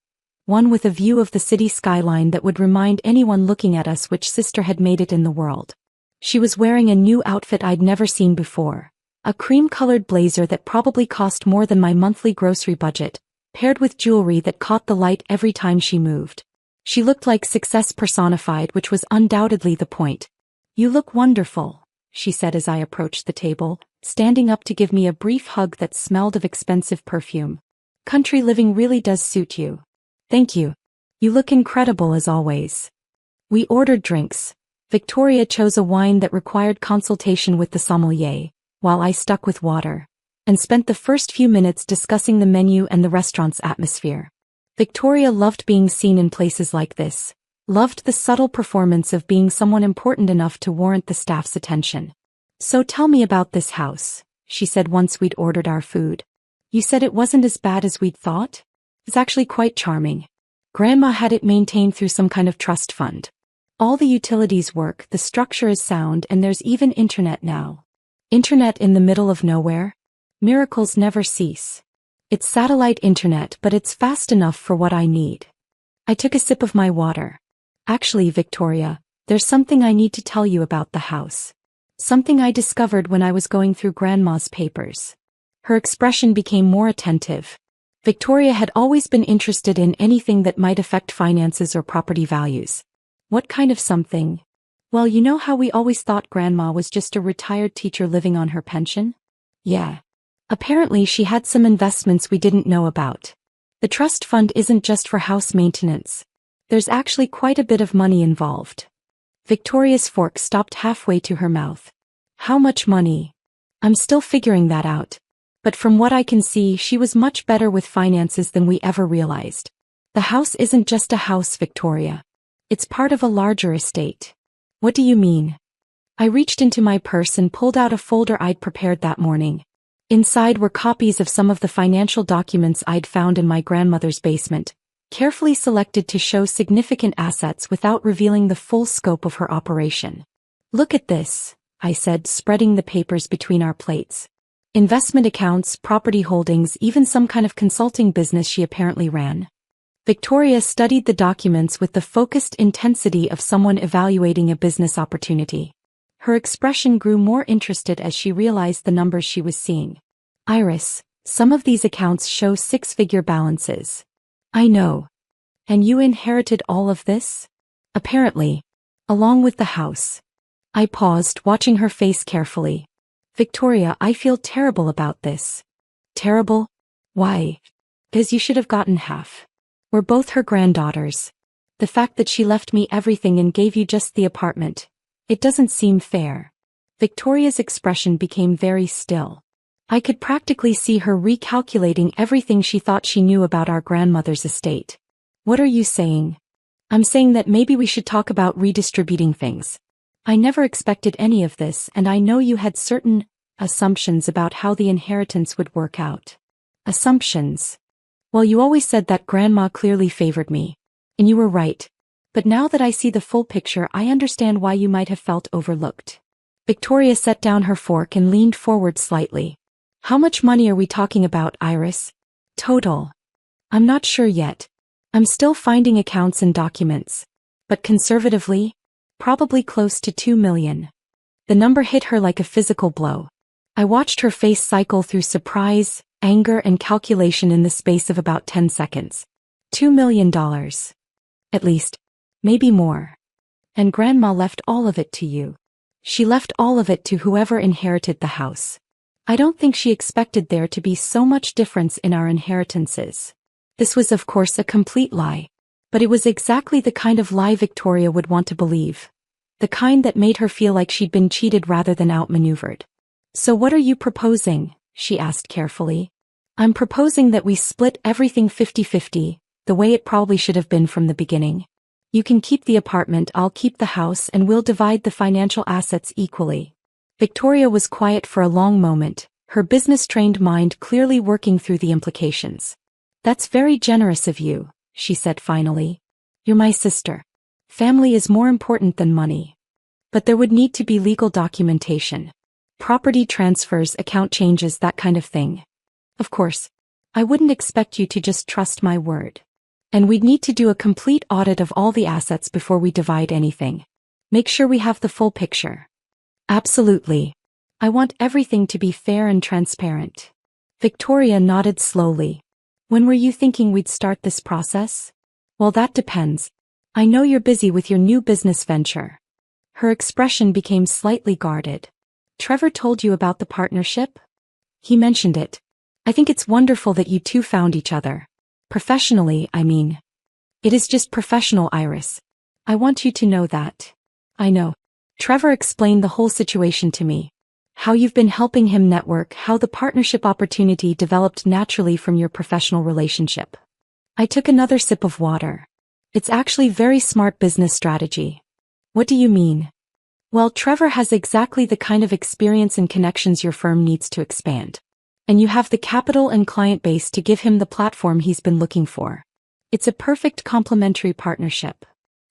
One with a view of the city skyline that would remind anyone looking at us which sister had made it in the world. She was wearing a new outfit I'd never seen before, a cream-colored blazer that probably cost more than my monthly grocery budget, paired with jewelry that caught the light every time she moved. She looked like success personified, which was undoubtedly the point. "You look wonderful," she said as I approached the table, standing up to give me a brief hug that smelled of expensive perfume. "Country living really does suit you." "Thank you. You look incredible as always." We ordered drinks. Victoria chose a wine that required consultation with the sommelier, while I stuck with water, and spent the first few minutes discussing the menu and the restaurant's atmosphere. Victoria loved being seen in places like this, loved the subtle performance of being someone important enough to warrant the staff's attention. "So tell me about this house," she said once we'd ordered our food. "You said it wasn't as bad as we'd thought? It's actually quite charming. Grandma had it maintained through some kind of trust fund. All the utilities work, the structure is sound, and there's even internet now." "Internet in the middle of nowhere? Miracles never cease." "It's satellite internet, but it's fast enough for what I need." I took a sip of my water. "Actually, Victoria, there's something I need to tell you about the house. Something I discovered when I was going through Grandma's papers." Her expression became more attentive. Victoria had always been interested in anything that might affect finances or property values. "What kind of something?" "Well, you know how we always thought Grandma was just a retired teacher living on her pension?" "Yeah. Apparently she had some investments we didn't know about. The trust fund isn't just for house maintenance. There's actually quite a bit of money involved." Victoria's fork stopped halfway to her mouth. "How much money?" "I'm still figuring that out. But from what I can see, she was much better with finances than we ever realized. The house isn't just a house, Victoria. It's part of a larger estate." "What do you mean?" I reached into my purse and pulled out a folder I'd prepared that morning. Inside were copies of some of the financial documents I'd found in my grandmother's basement, carefully selected to show significant assets without revealing the full scope of her operation. "Look at this," I said, spreading the papers between our plates. Investment accounts, property holdings, even some kind of consulting business she apparently ran. Victoria studied the documents with the focused intensity of someone evaluating a business opportunity. Her expression grew more interested as she realized the numbers she was seeing. "Iris, some of these accounts show six-figure balances." "I know. And you inherited all of this?" "Apparently. Along with the house." I paused, watching her face carefully. "Victoria, I feel terrible about this." "Terrible? Why?" "'Cause you should have gotten half. We're both her granddaughters. The fact that she left me everything and gave you just the apartment. It doesn't seem fair." Victoria's expression became very still. I could practically see her recalculating everything she thought she knew about our grandmother's estate. "What are you saying?" "I'm saying that maybe we should talk about redistributing things. I never expected any of this, and I know you had certain assumptions about how the inheritance would work out." "Assumptions?" "Well, you always said that Grandma clearly favored me. And you were right. But now that I see the full picture, I understand why you might have felt overlooked." Victoria set down her fork and leaned forward slightly. "How much money are we talking about, Iris?" "Total? I'm not sure yet. I'm still finding accounts and documents. But conservatively, probably close to $2 million. The number hit her like a physical blow. I watched her face cycle through surprise, anger, and calculation in the space of about 10 seconds. $2 million. At least. Maybe more. And Grandma left all of it to you. She left all of it to whoever inherited the house. I don't think she expected there to be so much difference in our inheritances." This was of course a complete lie. But it was exactly the kind of lie Victoria would want to believe. The kind that made her feel like she'd been cheated rather than outmaneuvered. "So what are you proposing?" she asked carefully. "I'm proposing that we split everything 50-50, the way it probably should have been from the beginning. You can keep the apartment, I'll keep the house, and we'll divide the financial assets equally. Victoria was quiet for a long moment, her business-trained mind clearly working through the implications. That's very generous of you, she said finally. You're my sister. Family is more important than money. But there would need to be legal documentation. Property transfers, account changes, that kind of thing. Of course. I wouldn't expect you to just trust my word. And we'd need to do a complete audit of all the assets before we divide anything. Make sure we have the full picture. Absolutely. I want everything to be fair and transparent. Victoria nodded slowly. When were you thinking we'd start this process? Well, that depends. I know you're busy with your new business venture. Her expression became slightly guarded. Trevor told you about the partnership? He mentioned it. I think it's wonderful that you two found each other. Professionally, I mean. It is just professional, Iris. I want you to know that. I know. Trevor explained the whole situation to me. How you've been helping him network, how the partnership opportunity developed naturally from your professional relationship. I took another sip of water. It's actually very smart business strategy. What do you mean? Well, Trevor has exactly the kind of experience and connections your firm needs to expand. And you have the capital and client base to give him the platform he's been looking for. It's a perfect complementary partnership.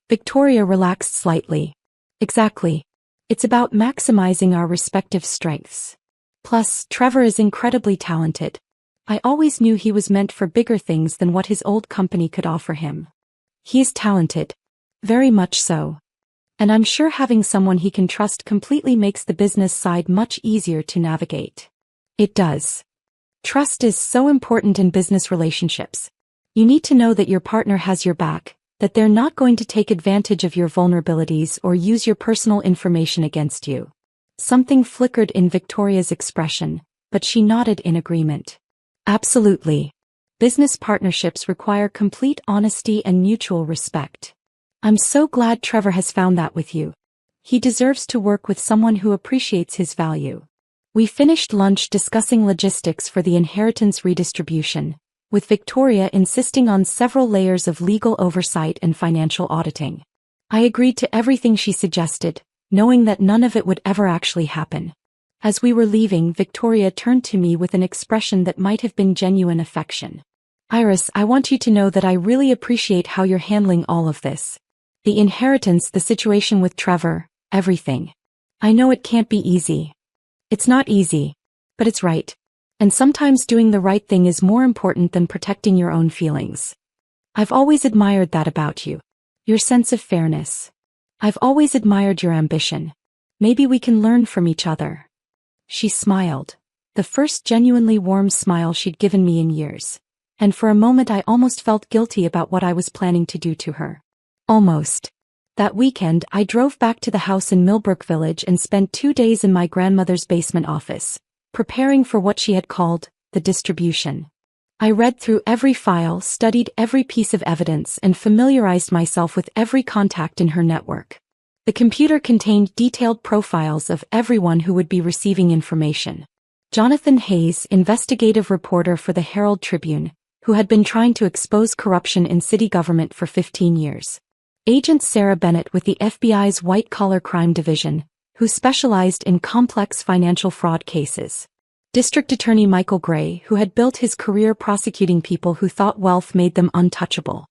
Victoria relaxed slightly. Exactly. It's about maximizing our respective strengths. Plus, Trevor is incredibly talented. I always knew he was meant for bigger things than what his old company could offer him. He is talented. Very much so. And I'm sure having someone he can trust completely makes the business side much easier to navigate. It does. Trust is so important in business relationships. You need to know that your partner has your back, that they're not going to take advantage of your vulnerabilities or use your personal information against you. Something flickered in Victoria's expression, but she nodded in agreement. Absolutely. Business partnerships require complete honesty and mutual respect. I'm so glad Trevor has found that with you. He deserves to work with someone who appreciates his value. We finished lunch discussing logistics for the inheritance redistribution, with Victoria insisting on several layers of legal oversight and financial auditing. I agreed to everything she suggested, knowing that none of it would ever actually happen. As we were leaving, Victoria turned to me with an expression that might have been genuine affection. Iris, I want you to know that I really appreciate how you're handling all of this. The inheritance, the situation with Trevor, everything. I know it can't be easy. It's not easy, but it's right. And sometimes doing the right thing is more important than protecting your own feelings. I've always admired that about you. Your sense of fairness. I've always admired your ambition. Maybe we can learn from each other. She smiled, the first genuinely warm smile she'd given me in years. And for a moment I almost felt guilty about what I was planning to do to her. Almost. That weekend I drove back to the house in Millbrook Village and spent 2 days in my grandmother's basement office, preparing for what she had called the distribution. I read through every file, studied every piece of evidence, and familiarized myself with every contact in her network. The computer contained detailed profiles of everyone who would be receiving information. Jonathan Hayes, investigative reporter for the Herald Tribune, who had been trying to expose corruption in city government for 15 years. Agent Sarah Bennett with the FBI's white-collar crime division, who specialized in complex financial fraud cases. District Attorney Michael Gray, who had built his career prosecuting people who thought wealth made them untouchable.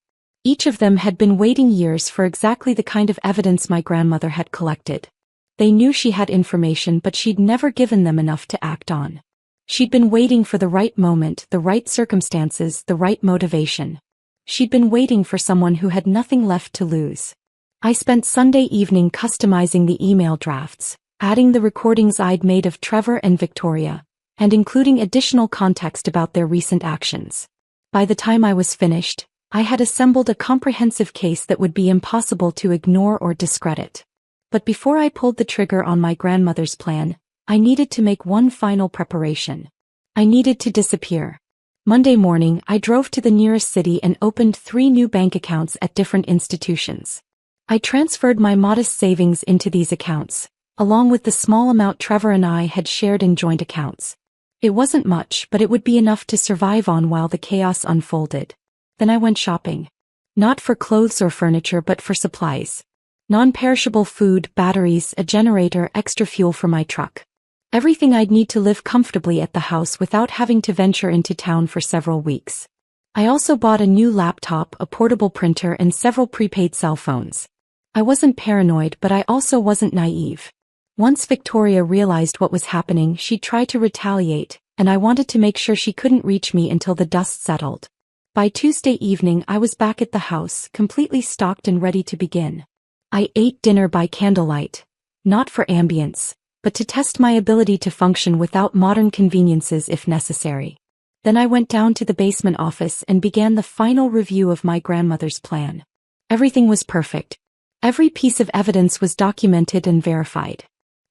Each of them had been waiting years for exactly the kind of evidence my grandmother had collected. They knew she had information, but she'd never given them enough to act on. She'd been waiting for the right moment, the right circumstances, the right motivation. She'd been waiting for someone who had nothing left to lose. I spent Sunday evening customizing the email drafts, adding the recordings I'd made of Trevor and Victoria, and including additional context about their recent actions. By the time I was finished, I had assembled a comprehensive case that would be impossible to ignore or discredit. But before I pulled the trigger on my grandmother's plan, I needed to make one final preparation. I needed to disappear. Monday morning, I drove to the nearest city and opened 3 new bank accounts at different institutions. I transferred my modest savings into these accounts, along with the small amount Trevor and I had shared in joint accounts. It wasn't much, but it would be enough to survive on while the chaos unfolded. Then I went shopping. Not for clothes or furniture but for supplies. Non-perishable food, batteries, a generator, extra fuel for my truck. Everything I'd need to live comfortably at the house without having to venture into town for several weeks. I also bought a new laptop, a portable printer, and several prepaid cell phones. I wasn't paranoid, but I also wasn't naive. Once Victoria realized what was happening, she'd try to retaliate, and I wanted to make sure she couldn't reach me until the dust settled. By Tuesday evening, I was back at the house, completely stocked and ready to begin. I ate dinner by candlelight, not for ambience, but to test my ability to function without modern conveniences if necessary. Then I went down to the basement office and began the final review of my grandmother's plan. Everything was perfect. Every piece of evidence was documented and verified.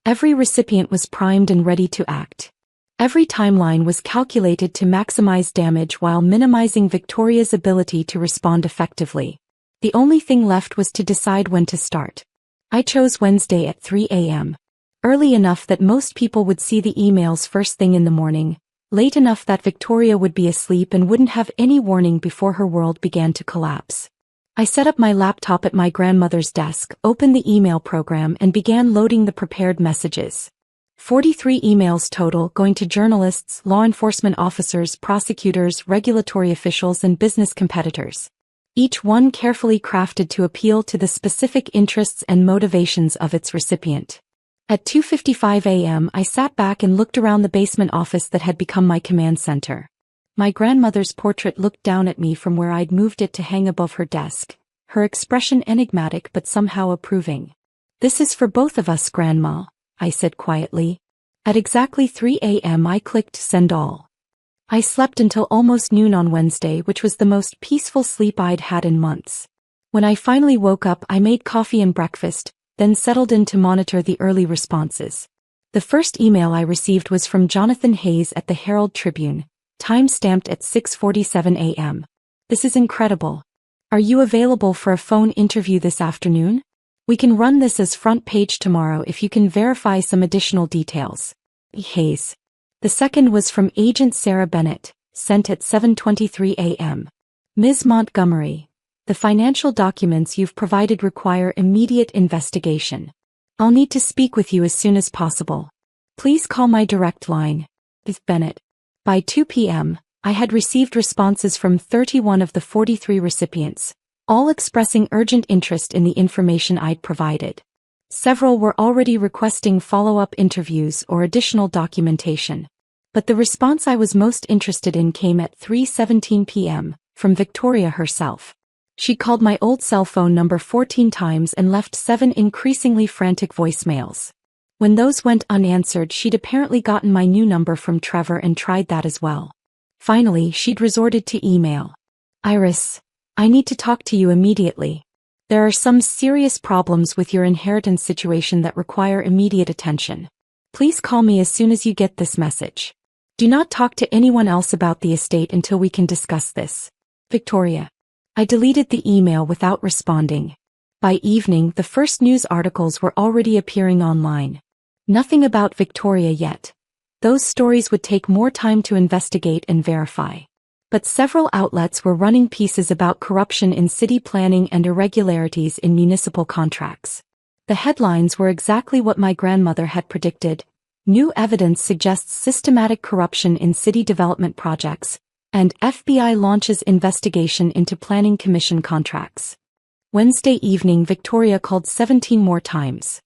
Every recipient was primed and ready to act. Every timeline was calculated to maximize damage while minimizing Victoria's ability to respond effectively. The only thing left was to decide when to start. I chose Wednesday at 3 a.m. Early enough that most people would see the emails first thing in the morning, late enough that Victoria would be asleep and wouldn't have any warning before her world began to collapse. I set up my laptop at my grandmother's desk, opened the email program, and began loading the prepared messages. 43 emails total, going to journalists, law enforcement officers, prosecutors, regulatory officials, and business competitors. Each one carefully crafted to appeal to the specific interests and motivations of its recipient. At 2:55 a.m. I sat back and looked around the basement office that had become my command center. My grandmother's portrait looked down at me from where I'd moved it to hang above her desk, her expression enigmatic but somehow approving. "This is for both of us, Grandma," I said quietly. At exactly 3 a.m. I clicked send all. I slept until almost noon on Wednesday, which was the most peaceful sleep I'd had in months. When I finally woke up, I made coffee and breakfast, then settled in to monitor the early responses. The first email I received was from Jonathan Hayes at the Herald Tribune, time-stamped at 6:47 a.m. "This is incredible. Are you available for a phone interview this afternoon? We can run this as front page tomorrow if you can verify some additional details. Hayes." The second was from Agent Sarah Bennett, sent at 7:23 a.m. "Ms. Montgomery, the financial documents you've provided require immediate investigation. I'll need to speak with you as soon as possible. Please call my direct line. Bennett." By 2 p.m., I had received responses from 31 of the 43 recipients, all expressing urgent interest in the information I'd provided. Several were already requesting follow-up interviews or additional documentation. But the response I was most interested in came at 3:17 p.m., from Victoria herself. She called my old cell phone number 14 times and left 7 increasingly frantic voicemails. When those went unanswered, she'd apparently gotten my new number from Trevor and tried that as well. Finally, she'd resorted to email. "Iris, I need to talk to you immediately. There are some serious problems with your inheritance situation that require immediate attention. Please call me as soon as you get this message. Do not talk to anyone else about the estate until we can discuss this. Victoria." I deleted the email without responding. By evening, the first news articles were already appearing online. Nothing about Victoria yet. Those stories would take more time to investigate and verify. But several outlets were running pieces about corruption in city planning and irregularities in municipal contracts. The headlines were exactly what my grandmother had predicted. "New evidence suggests systematic corruption in city development projects," and "FBI launches investigation into planning commission contracts." Wednesday evening, Victoria called 17 more times.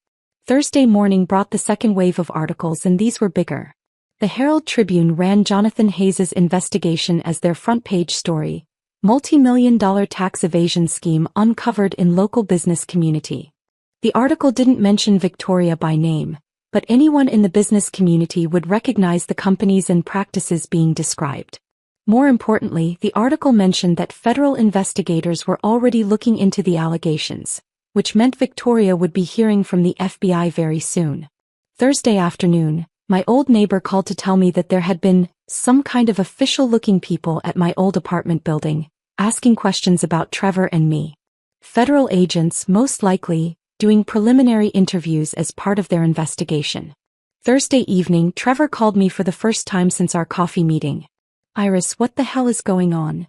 Thursday morning brought the second wave of articles, and these were bigger. The Herald Tribune ran Jonathan Hayes' investigation as their front-page story. "Multi-million-dollar tax evasion scheme uncovered in local business community." The article didn't mention Victoria by name, but anyone in the business community would recognize the companies and practices being described. More importantly, the article mentioned that federal investigators were already looking into the allegations, which meant Victoria would be hearing from the FBI very soon. Thursday afternoon, my old neighbor called to tell me that there had been some kind of official-looking people at my old apartment building, asking questions about Trevor and me. Federal agents, most likely, doing preliminary interviews as part of their investigation. Thursday evening, Trevor called me for the first time since our coffee meeting. "Iris, what the hell is going on?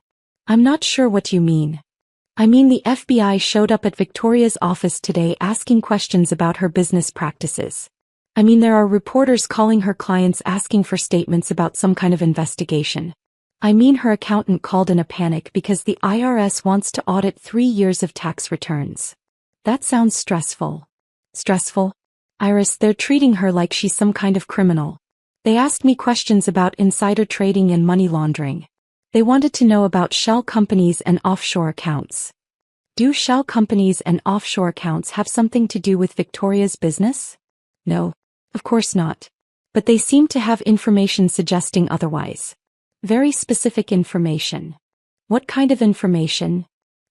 I'm not sure what you mean. I mean the FBI showed up at Victoria's office today asking questions about her business practices. I mean there are reporters calling her clients asking for statements about some kind of investigation. I mean her accountant called in a panic because the IRS wants to audit 3 years of tax returns. That sounds stressful. Stressful? Iris, they're treating her like she's some kind of criminal. They asked me questions about insider trading and money laundering. They wanted to know about shell companies and offshore accounts. Do shell companies and offshore accounts have something to do with Victoria's business? No, of course not. But they seem to have information suggesting otherwise. Very specific information. What kind of information?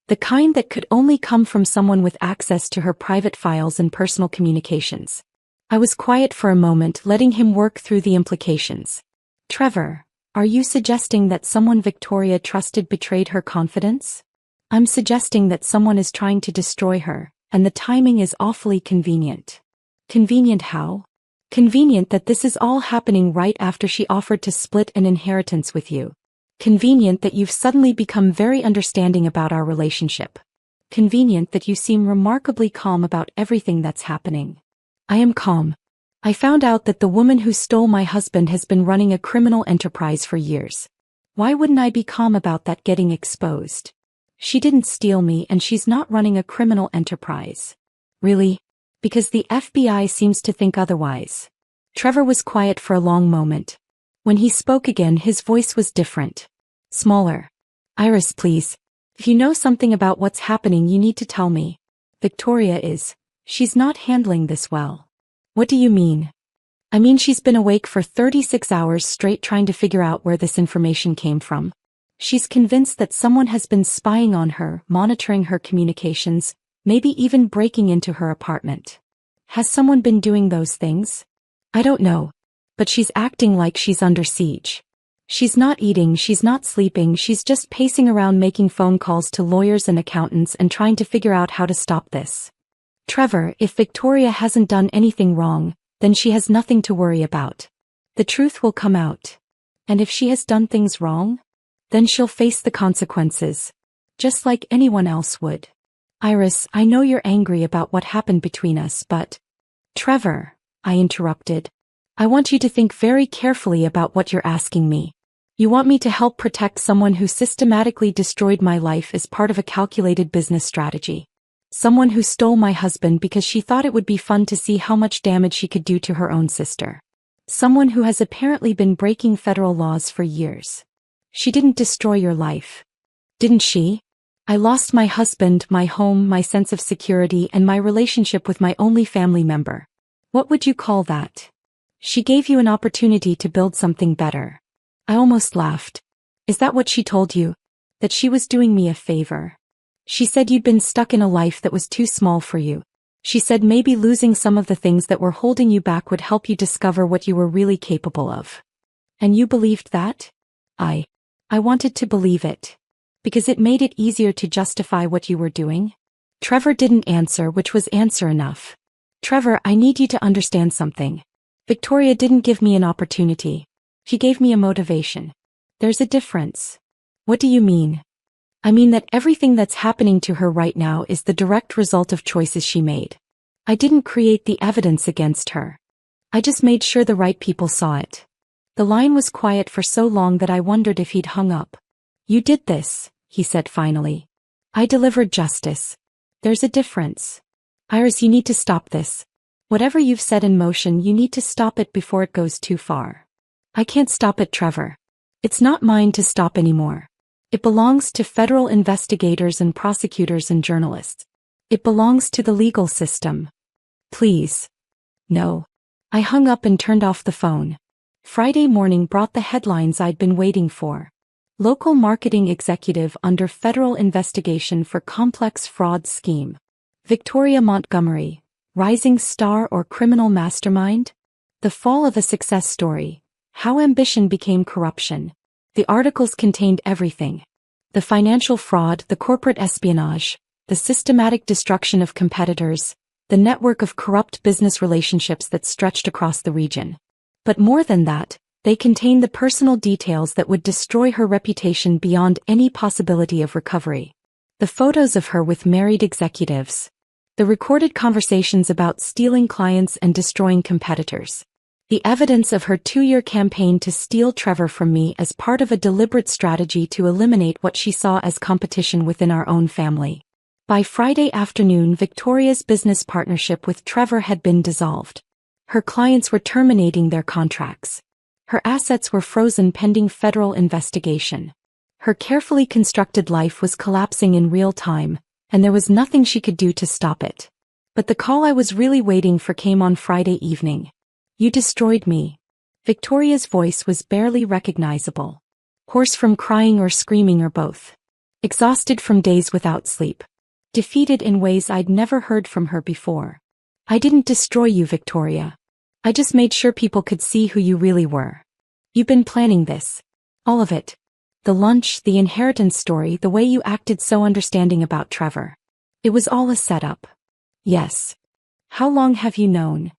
The kind that could only come from someone with access to her private files and personal communications. I was quiet for a moment, letting him work through the implications. Trevor, are you suggesting that someone Victoria trusted betrayed her confidence? I'm suggesting that someone is trying to destroy her, and the timing is awfully convenient. Convenient how? Convenient that this is all happening right after she offered to split an inheritance with you. Convenient that you've suddenly become very understanding about our relationship. Convenient that you seem remarkably calm about everything that's happening. I am calm. I found out that the woman who stole my husband has been running a criminal enterprise for years. Why wouldn't I be calm about that getting exposed? She didn't steal me and she's not running a criminal enterprise. Really? Because the FBI seems to think otherwise. Trevor was quiet for a long moment. When he spoke again, his voice was different. Smaller. Iris, please. If you know something about what's happening, you need to tell me. She's not handling this well. What do you mean? I mean she's been awake for 36 hours straight trying to figure out where this information came from. She's convinced that someone has been spying on her, monitoring her communications, maybe even breaking into her apartment. Has someone been doing those things? I don't know. But she's acting like she's under siege. She's not eating, she's not sleeping, she's just pacing around making phone calls to lawyers and accountants and trying to figure out how to stop this. Trevor, if Victoria hasn't done anything wrong, then she has nothing to worry about. The truth will come out. And if she has done things wrong, then she'll face the consequences. Just like anyone else would. Iris, I know you're angry about what happened between us, but... Trevor, I interrupted. I want you to think very carefully about what you're asking me. You want me to help protect someone who systematically destroyed my life as part of a calculated business strategy. Someone who stole my husband because she thought it would be fun to see how much damage she could do to her own sister. Someone who has apparently been breaking federal laws for years. She didn't destroy your life. Didn't she? I lost my husband, my home, my sense of security, and my relationship with my only family member. What would you call that? She gave you an opportunity to build something better. I almost laughed. Is that what she told you? That she was doing me a favor? She said you'd been stuck in a life that was too small for you. She said maybe losing some of the things that were holding you back would help you discover what you were really capable of. And you believed that? I wanted to believe it. Because it made it easier to justify what you were doing? Trevor didn't answer, which was answer enough. Trevor, I need you to understand something. Victoria didn't give me an opportunity. She gave me a motivation. There's a difference. What do you mean? I mean that everything that's happening to her right now is the direct result of choices she made. I didn't create the evidence against her. I just made sure the right people saw it. The line was quiet for so long that I wondered if he'd hung up. You did this, he said finally. I delivered justice. There's a difference. Iris, you need to stop this. Whatever you've set in motion, you need to stop it before it goes too far. I can't stop it, Trevor. It's not mine to stop anymore. It belongs to federal investigators and prosecutors and journalists. It belongs to the legal system. Please. No. I hung up and turned off the phone. Friday morning brought the headlines I'd been waiting for. Local marketing executive under federal investigation for complex fraud scheme. Victoria Montgomery, rising star or criminal mastermind? The fall of a success story. How ambition became corruption. The articles contained everything. The financial fraud, the corporate espionage, the systematic destruction of competitors, the network of corrupt business relationships that stretched across the region. But more than that, They contain the personal details that would destroy her reputation beyond any possibility of recovery. The photos of her with married executives. The recorded conversations about stealing clients and destroying competitors. The evidence of her 2-year campaign to steal Trevor from me as part of a deliberate strategy to eliminate what she saw as competition within our own family. By Friday afternoon, Victoria's business partnership with Trevor had been dissolved. Her clients were terminating their contracts. Her assets were frozen pending federal investigation. Her carefully constructed life was collapsing in real time, and there was nothing she could do to stop it. But the call I was really waiting for came on Friday evening. "You destroyed me." Victoria's voice was barely recognizable. Hoarse from crying or screaming or both. Exhausted from days without sleep. Defeated in ways I'd never heard from her before. "I didn't destroy you, Victoria. I just made sure people could see who you really were. You've been planning this. All of it. The lunch, the inheritance story, the way you acted so understanding about Trevor. It was all a setup." "Yes. How long have you known?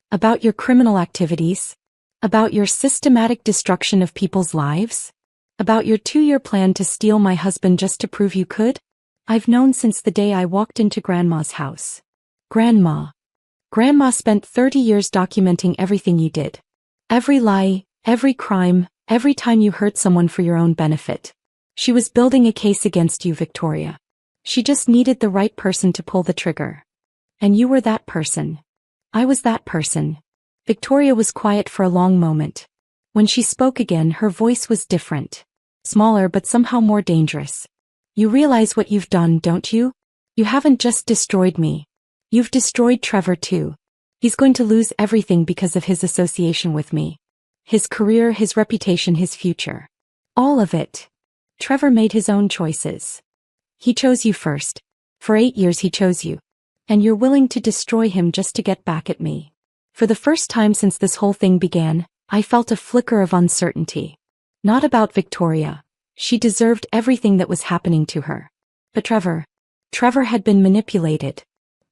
About your criminal activities? About your systematic destruction of people's lives? About your 2-year plan to steal my husband just to prove you could?" "I've known since the day I walked into Grandma's house." "Grandma. Grandma spent 30 years documenting everything you did. Every lie, every crime, every time you hurt someone for your own benefit. She was building a case against you, Victoria. She just needed the right person to pull the trigger. And you were that person. I was that person." Victoria was quiet for a long moment. When she spoke again, her voice was different. Smaller but somehow more dangerous. "You realize what you've done, don't you? You haven't just destroyed me. You've destroyed Trevor too. He's going to lose everything because of his association with me. His career, his reputation, his future. All of it. Trevor made his own choices. He chose you first. For 8 years he chose you. And you're willing to destroy him just to get back at me." For the first time since this whole thing began, I felt a flicker of uncertainty. Not about Victoria. She deserved everything that was happening to her. But Trevor had been manipulated.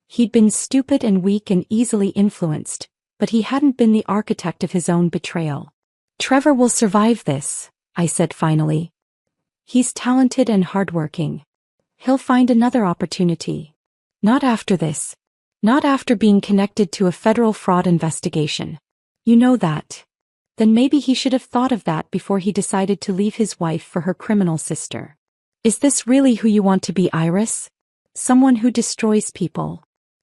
He'd been stupid and weak and easily influenced, but he hadn't been the architect of his own betrayal. "Trevor will survive this," I said finally. "He's talented and hardworking. He'll find another opportunity. Not after this. Not after being connected to a federal fraud investigation. You know that. Then maybe he should have thought of that before he decided to leave his wife for her criminal sister. Is this really who you want to be, Iris? Someone who destroys people?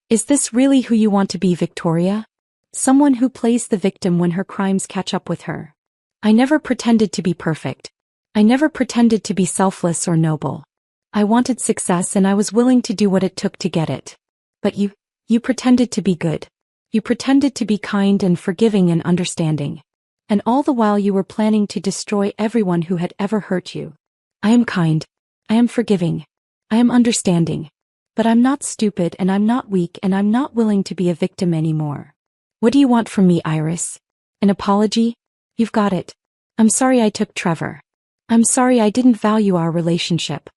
Is this really who you want to be, Victoria? Someone who plays the victim when her crimes catch up with her? I never pretended to be perfect. I never pretended to be selfless or noble. I wanted success and I was willing to do what it took to get it. But you pretended to be good. You pretended to be kind and forgiving and understanding. And all the while you were planning to destroy everyone who had ever hurt you. I am kind. I am forgiving. I am understanding. But I'm not stupid and I'm not weak and I'm not willing to be a victim anymore. What do you want from me, Iris? An apology? You've got it. I'm sorry I took Trevor. I'm sorry I didn't value our relationship.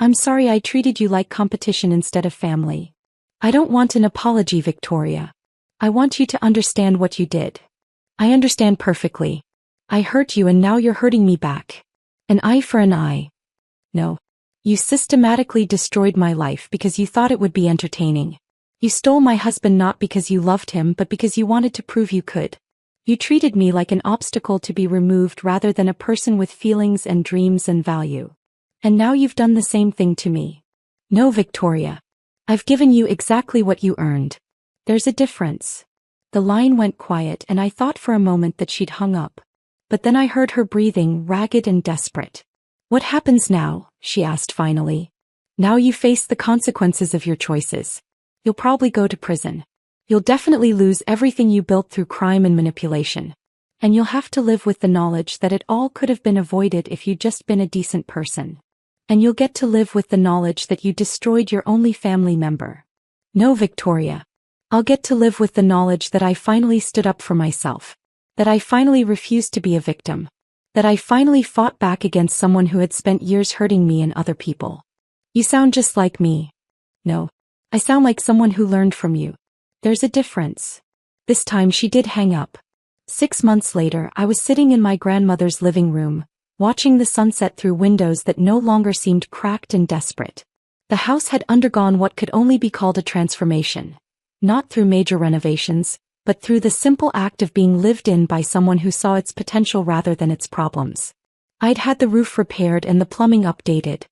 I'm sorry I treated you like competition instead of family. I don't want an apology, Victoria. I want you to understand what you did. I understand perfectly. I hurt you and now you're hurting me back. An eye for an eye. No. You systematically destroyed my life because you thought it would be entertaining. You stole my husband not because you loved him but because you wanted to prove you could. You treated me like an obstacle to be removed rather than a person with feelings and dreams and value. And now you've done the same thing to me. No, Victoria. I've given you exactly what you earned. There's a difference. The line went quiet and I thought for a moment that she'd hung up. But then I heard her breathing, ragged and desperate. What happens now? She asked finally. Now you face the consequences of your choices. You'll probably go to prison. You'll definitely lose everything you built through crime and manipulation. And you'll have to live with the knowledge that it all could have been avoided if you'd just been a decent person. And you'll get to live with the knowledge that you destroyed your only family member. No, Victoria. I'll get to live with the knowledge that I finally stood up for myself. That I finally refused to be a victim. That I finally fought back against someone who had spent years hurting me and other people. You sound just like me. No. I sound like someone who learned from you. There's a difference. This time she did hang up. 6 months later, I was sitting in my grandmother's living room, watching the sunset through windows that no longer seemed cracked and desperate. The house had undergone what could only be called a transformation. Not through major renovations, but through the simple act of being lived in by someone who saw its potential rather than its problems. I'd had the roof repaired and the plumbing updated.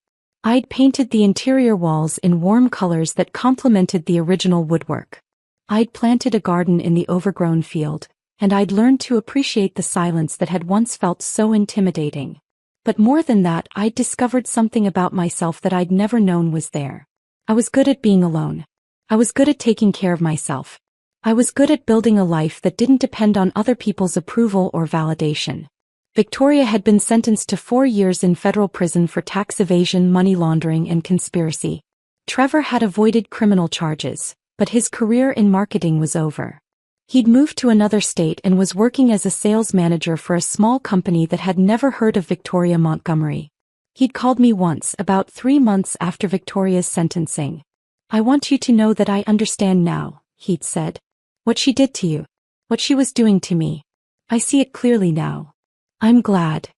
I'd painted the interior walls in warm colors that complemented the original woodwork. I'd planted a garden in the overgrown field, and I'd learned to appreciate the silence that had once felt so intimidating. But more than that, I'd discovered something about myself that I'd never known was there. I was good at being alone. I was good at taking care of myself. I was good at building a life that didn't depend on other people's approval or validation. Victoria had been sentenced to 4 years in federal prison for tax evasion, money laundering, and conspiracy. Trevor had avoided criminal charges, but his career in marketing was over. He'd moved to another state and was working as a sales manager for a small company that had never heard of Victoria Montgomery. He'd called me once, about 3 months after Victoria's sentencing. "I want you to know that I understand now," he'd said. "What she did to you. What she was doing to me. I see it clearly now. I'm glad.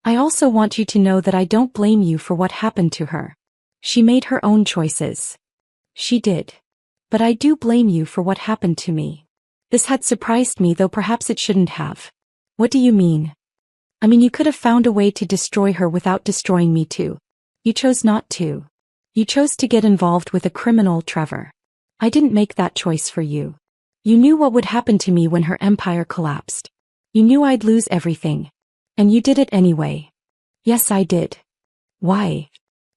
I also want you to know that I don't blame you for what happened to her. She made her own choices. She did. But I do blame you for what happened to me." This had surprised me, though perhaps it shouldn't have. "What do you mean?" "I mean, you could have found a way to destroy her without destroying me too. You chose not to. You chose to get involved with a criminal, Trevor. I didn't make that choice for you. You knew what would happen to me when her empire collapsed. You knew I'd lose everything. And you did it anyway." "Yes, I did." "Why?"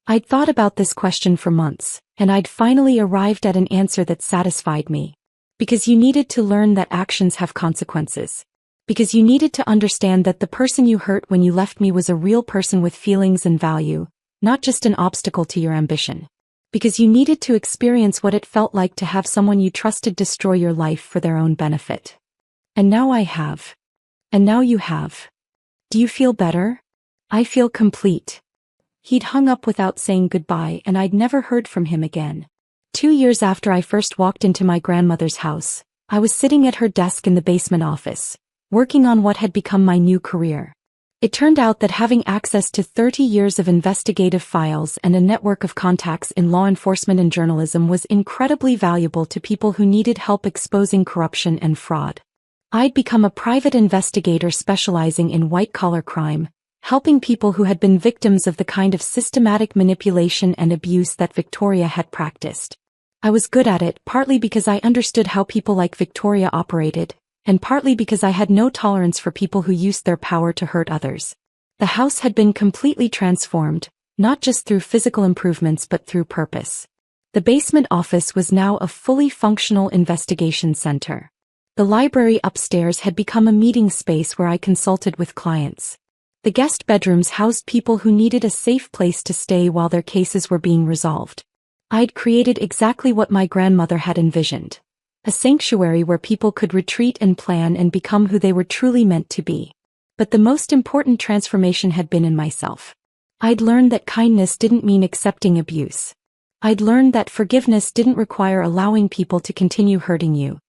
I'd thought about this question for months, and I'd finally arrived at an answer that satisfied me. Because you needed to learn that actions have consequences. Because you needed to understand that the person you hurt when you left me was a real person with feelings and value, not just an obstacle to your ambition. Because you needed to experience what it felt like to have someone you trusted destroy your life for their own benefit. And now I have. And now you have. Do you feel better? I feel complete. He'd hung up without saying goodbye, and I'd never heard from him again. 2 years after I first walked into my grandmother's house, I was sitting at her desk in the basement office, working on what had become my new career. It turned out that having access to 30 years of investigative files and a network of contacts in law enforcement and journalism was incredibly valuable to people who needed help exposing corruption and fraud. I'd become a private investigator specializing in white-collar crime, helping people who had been victims of the kind of systematic manipulation and abuse that Victoria had practiced. I was good at it, partly because I understood how people like Victoria operated, and partly because I had no tolerance for people who used their power to hurt others. The house had been completely transformed, not just through physical improvements but through purpose. The basement office was now a fully functional investigation center. The library upstairs had become a meeting space where I consulted with clients. The guest bedrooms housed people who needed a safe place to stay while their cases were being resolved. I'd created exactly what my grandmother had envisioned. A sanctuary where people could retreat and plan and become who they were truly meant to be. But the most important transformation had been in myself. I'd learned that kindness didn't mean accepting abuse. I'd learned that forgiveness didn't require allowing people to continue hurting you.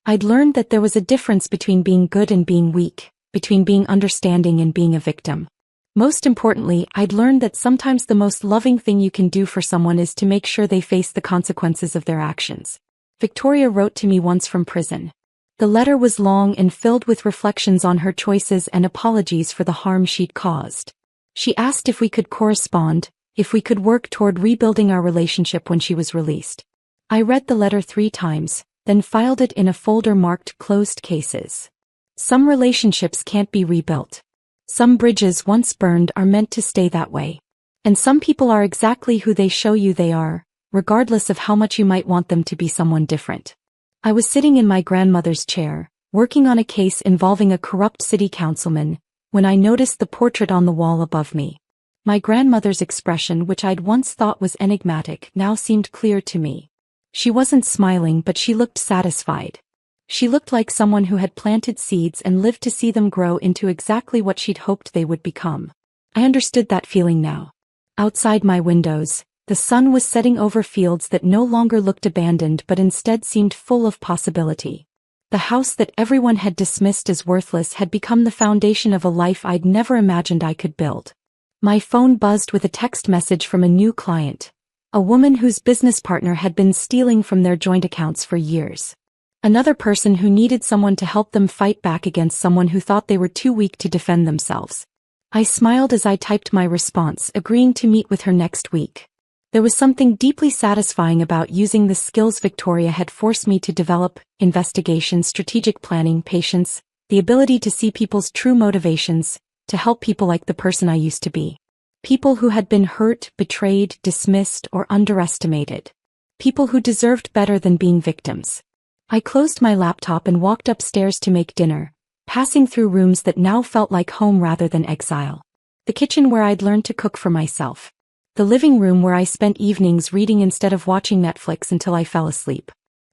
I'd learned that there was a difference between being good and being weak, between being understanding and being a victim. Most importantly, I'd learned that sometimes the most loving thing you can do for someone is to make sure they face the consequences of their actions. Victoria wrote to me once from prison. The letter was long and filled with reflections on her choices and apologies for the harm she'd caused. She asked if we could correspond, if we could work toward rebuilding our relationship when she was released. I read the letter 3 times, then filed it in a folder marked Closed Cases. Some relationships can't be rebuilt. Some bridges once burned are meant to stay that way. And some people are exactly who they show you they are, regardless of how much you might want them to be someone different. I was sitting in my grandmother's chair, working on a case involving a corrupt city councilman, when I noticed the portrait on the wall above me. My grandmother's expression, which I'd once thought was enigmatic, now seemed clear to me. She wasn't smiling, but she looked satisfied. She looked like someone who had planted seeds and lived to see them grow into exactly what she'd hoped they would become. I understood that feeling now. Outside my windows, the sun was setting over fields that no longer looked abandoned but instead seemed full of possibility. The house that everyone had dismissed as worthless had become the foundation of a life I'd never imagined I could build. My phone buzzed with a text message from a new client, a woman whose business partner had been stealing from their joint accounts for years. Another person who needed someone to help them fight back against someone who thought they were too weak to defend themselves. I smiled as I typed my response, agreeing to meet with her next week. There was something deeply satisfying about using the skills Victoria had forced me to develop: investigation, strategic planning, patience, the ability to see people's true motivations, to help people like the person I used to be. People who had been hurt, betrayed, dismissed, or underestimated. People who deserved better than being victims. I closed my laptop and walked upstairs to make dinner, passing through rooms that now felt like home rather than exile. The kitchen where I'd learned to cook for myself. The living room where I spent evenings reading instead of watching Netflix until I fell asleep.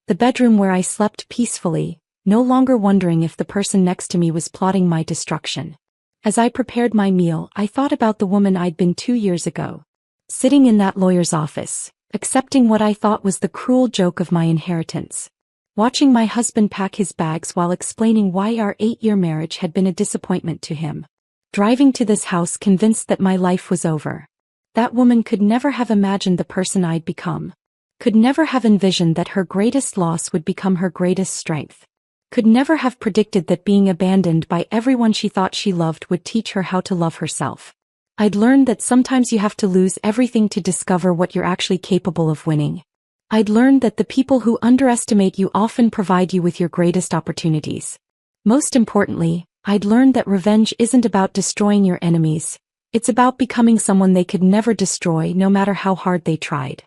The bedroom where I slept peacefully, no longer wondering if the person next to me was plotting my destruction. As I prepared my meal, I thought about the woman I'd been 2 years ago. Sitting in that lawyer's office, accepting what I thought was the cruel joke of my inheritance. Watching my husband pack his bags while explaining why our 8-year marriage had been a disappointment to him. Driving to this house convinced that my life was over. That woman could never have imagined the person I'd become. Could never have envisioned that her greatest loss would become her greatest strength. Could never have predicted that being abandoned by everyone she thought she loved would teach her how to love herself. I'd learned that sometimes you have to lose everything to discover what you're actually capable of winning. I'd learned that the people who underestimate you often provide you with your greatest opportunities. Most importantly, I'd learned that revenge isn't about destroying your enemies. It's about becoming someone they could never destroy, no matter how hard they tried.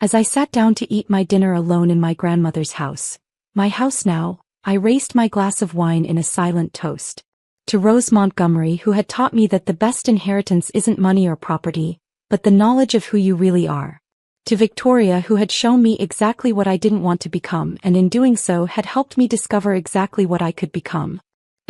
As I sat down to eat my dinner alone in my grandmother's house, my house now, I raised my glass of wine in a silent toast. To Rose Montgomery, who had taught me that the best inheritance isn't money or property, but the knowledge of who you really are. To Victoria, who had shown me exactly what I didn't want to become and in doing so had helped me discover exactly what I could become.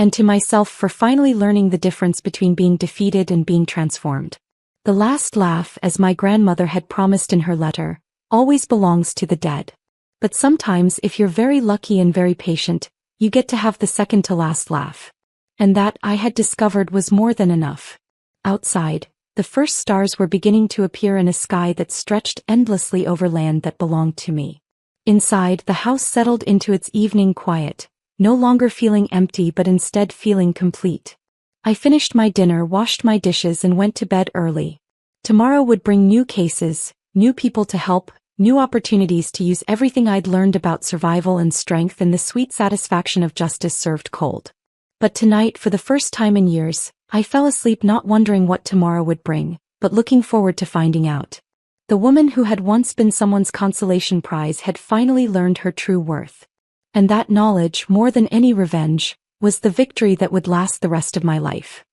And to myself for finally learning the difference between being defeated and being transformed. The last laugh, as my grandmother had promised in her letter, always belongs to the dead. But sometimes, if you're very lucky and very patient, you get to have the second to last laugh. And that, I had discovered, was more than enough. Outside, the first stars were beginning to appear in a sky that stretched endlessly over land that belonged to me. Inside, the house settled into its evening quiet, no longer feeling empty but instead feeling complete. I finished my dinner, washed my dishes, and went to bed early. Tomorrow would bring new cases, new people to help, new opportunities to use everything I'd learned about survival and strength and the sweet satisfaction of justice served cold. But tonight, for the first time in years, I fell asleep not wondering what tomorrow would bring, but looking forward to finding out. The woman who had once been someone's consolation prize had finally learned her true worth. And that knowledge, more than any revenge, was the victory that would last the rest of my life.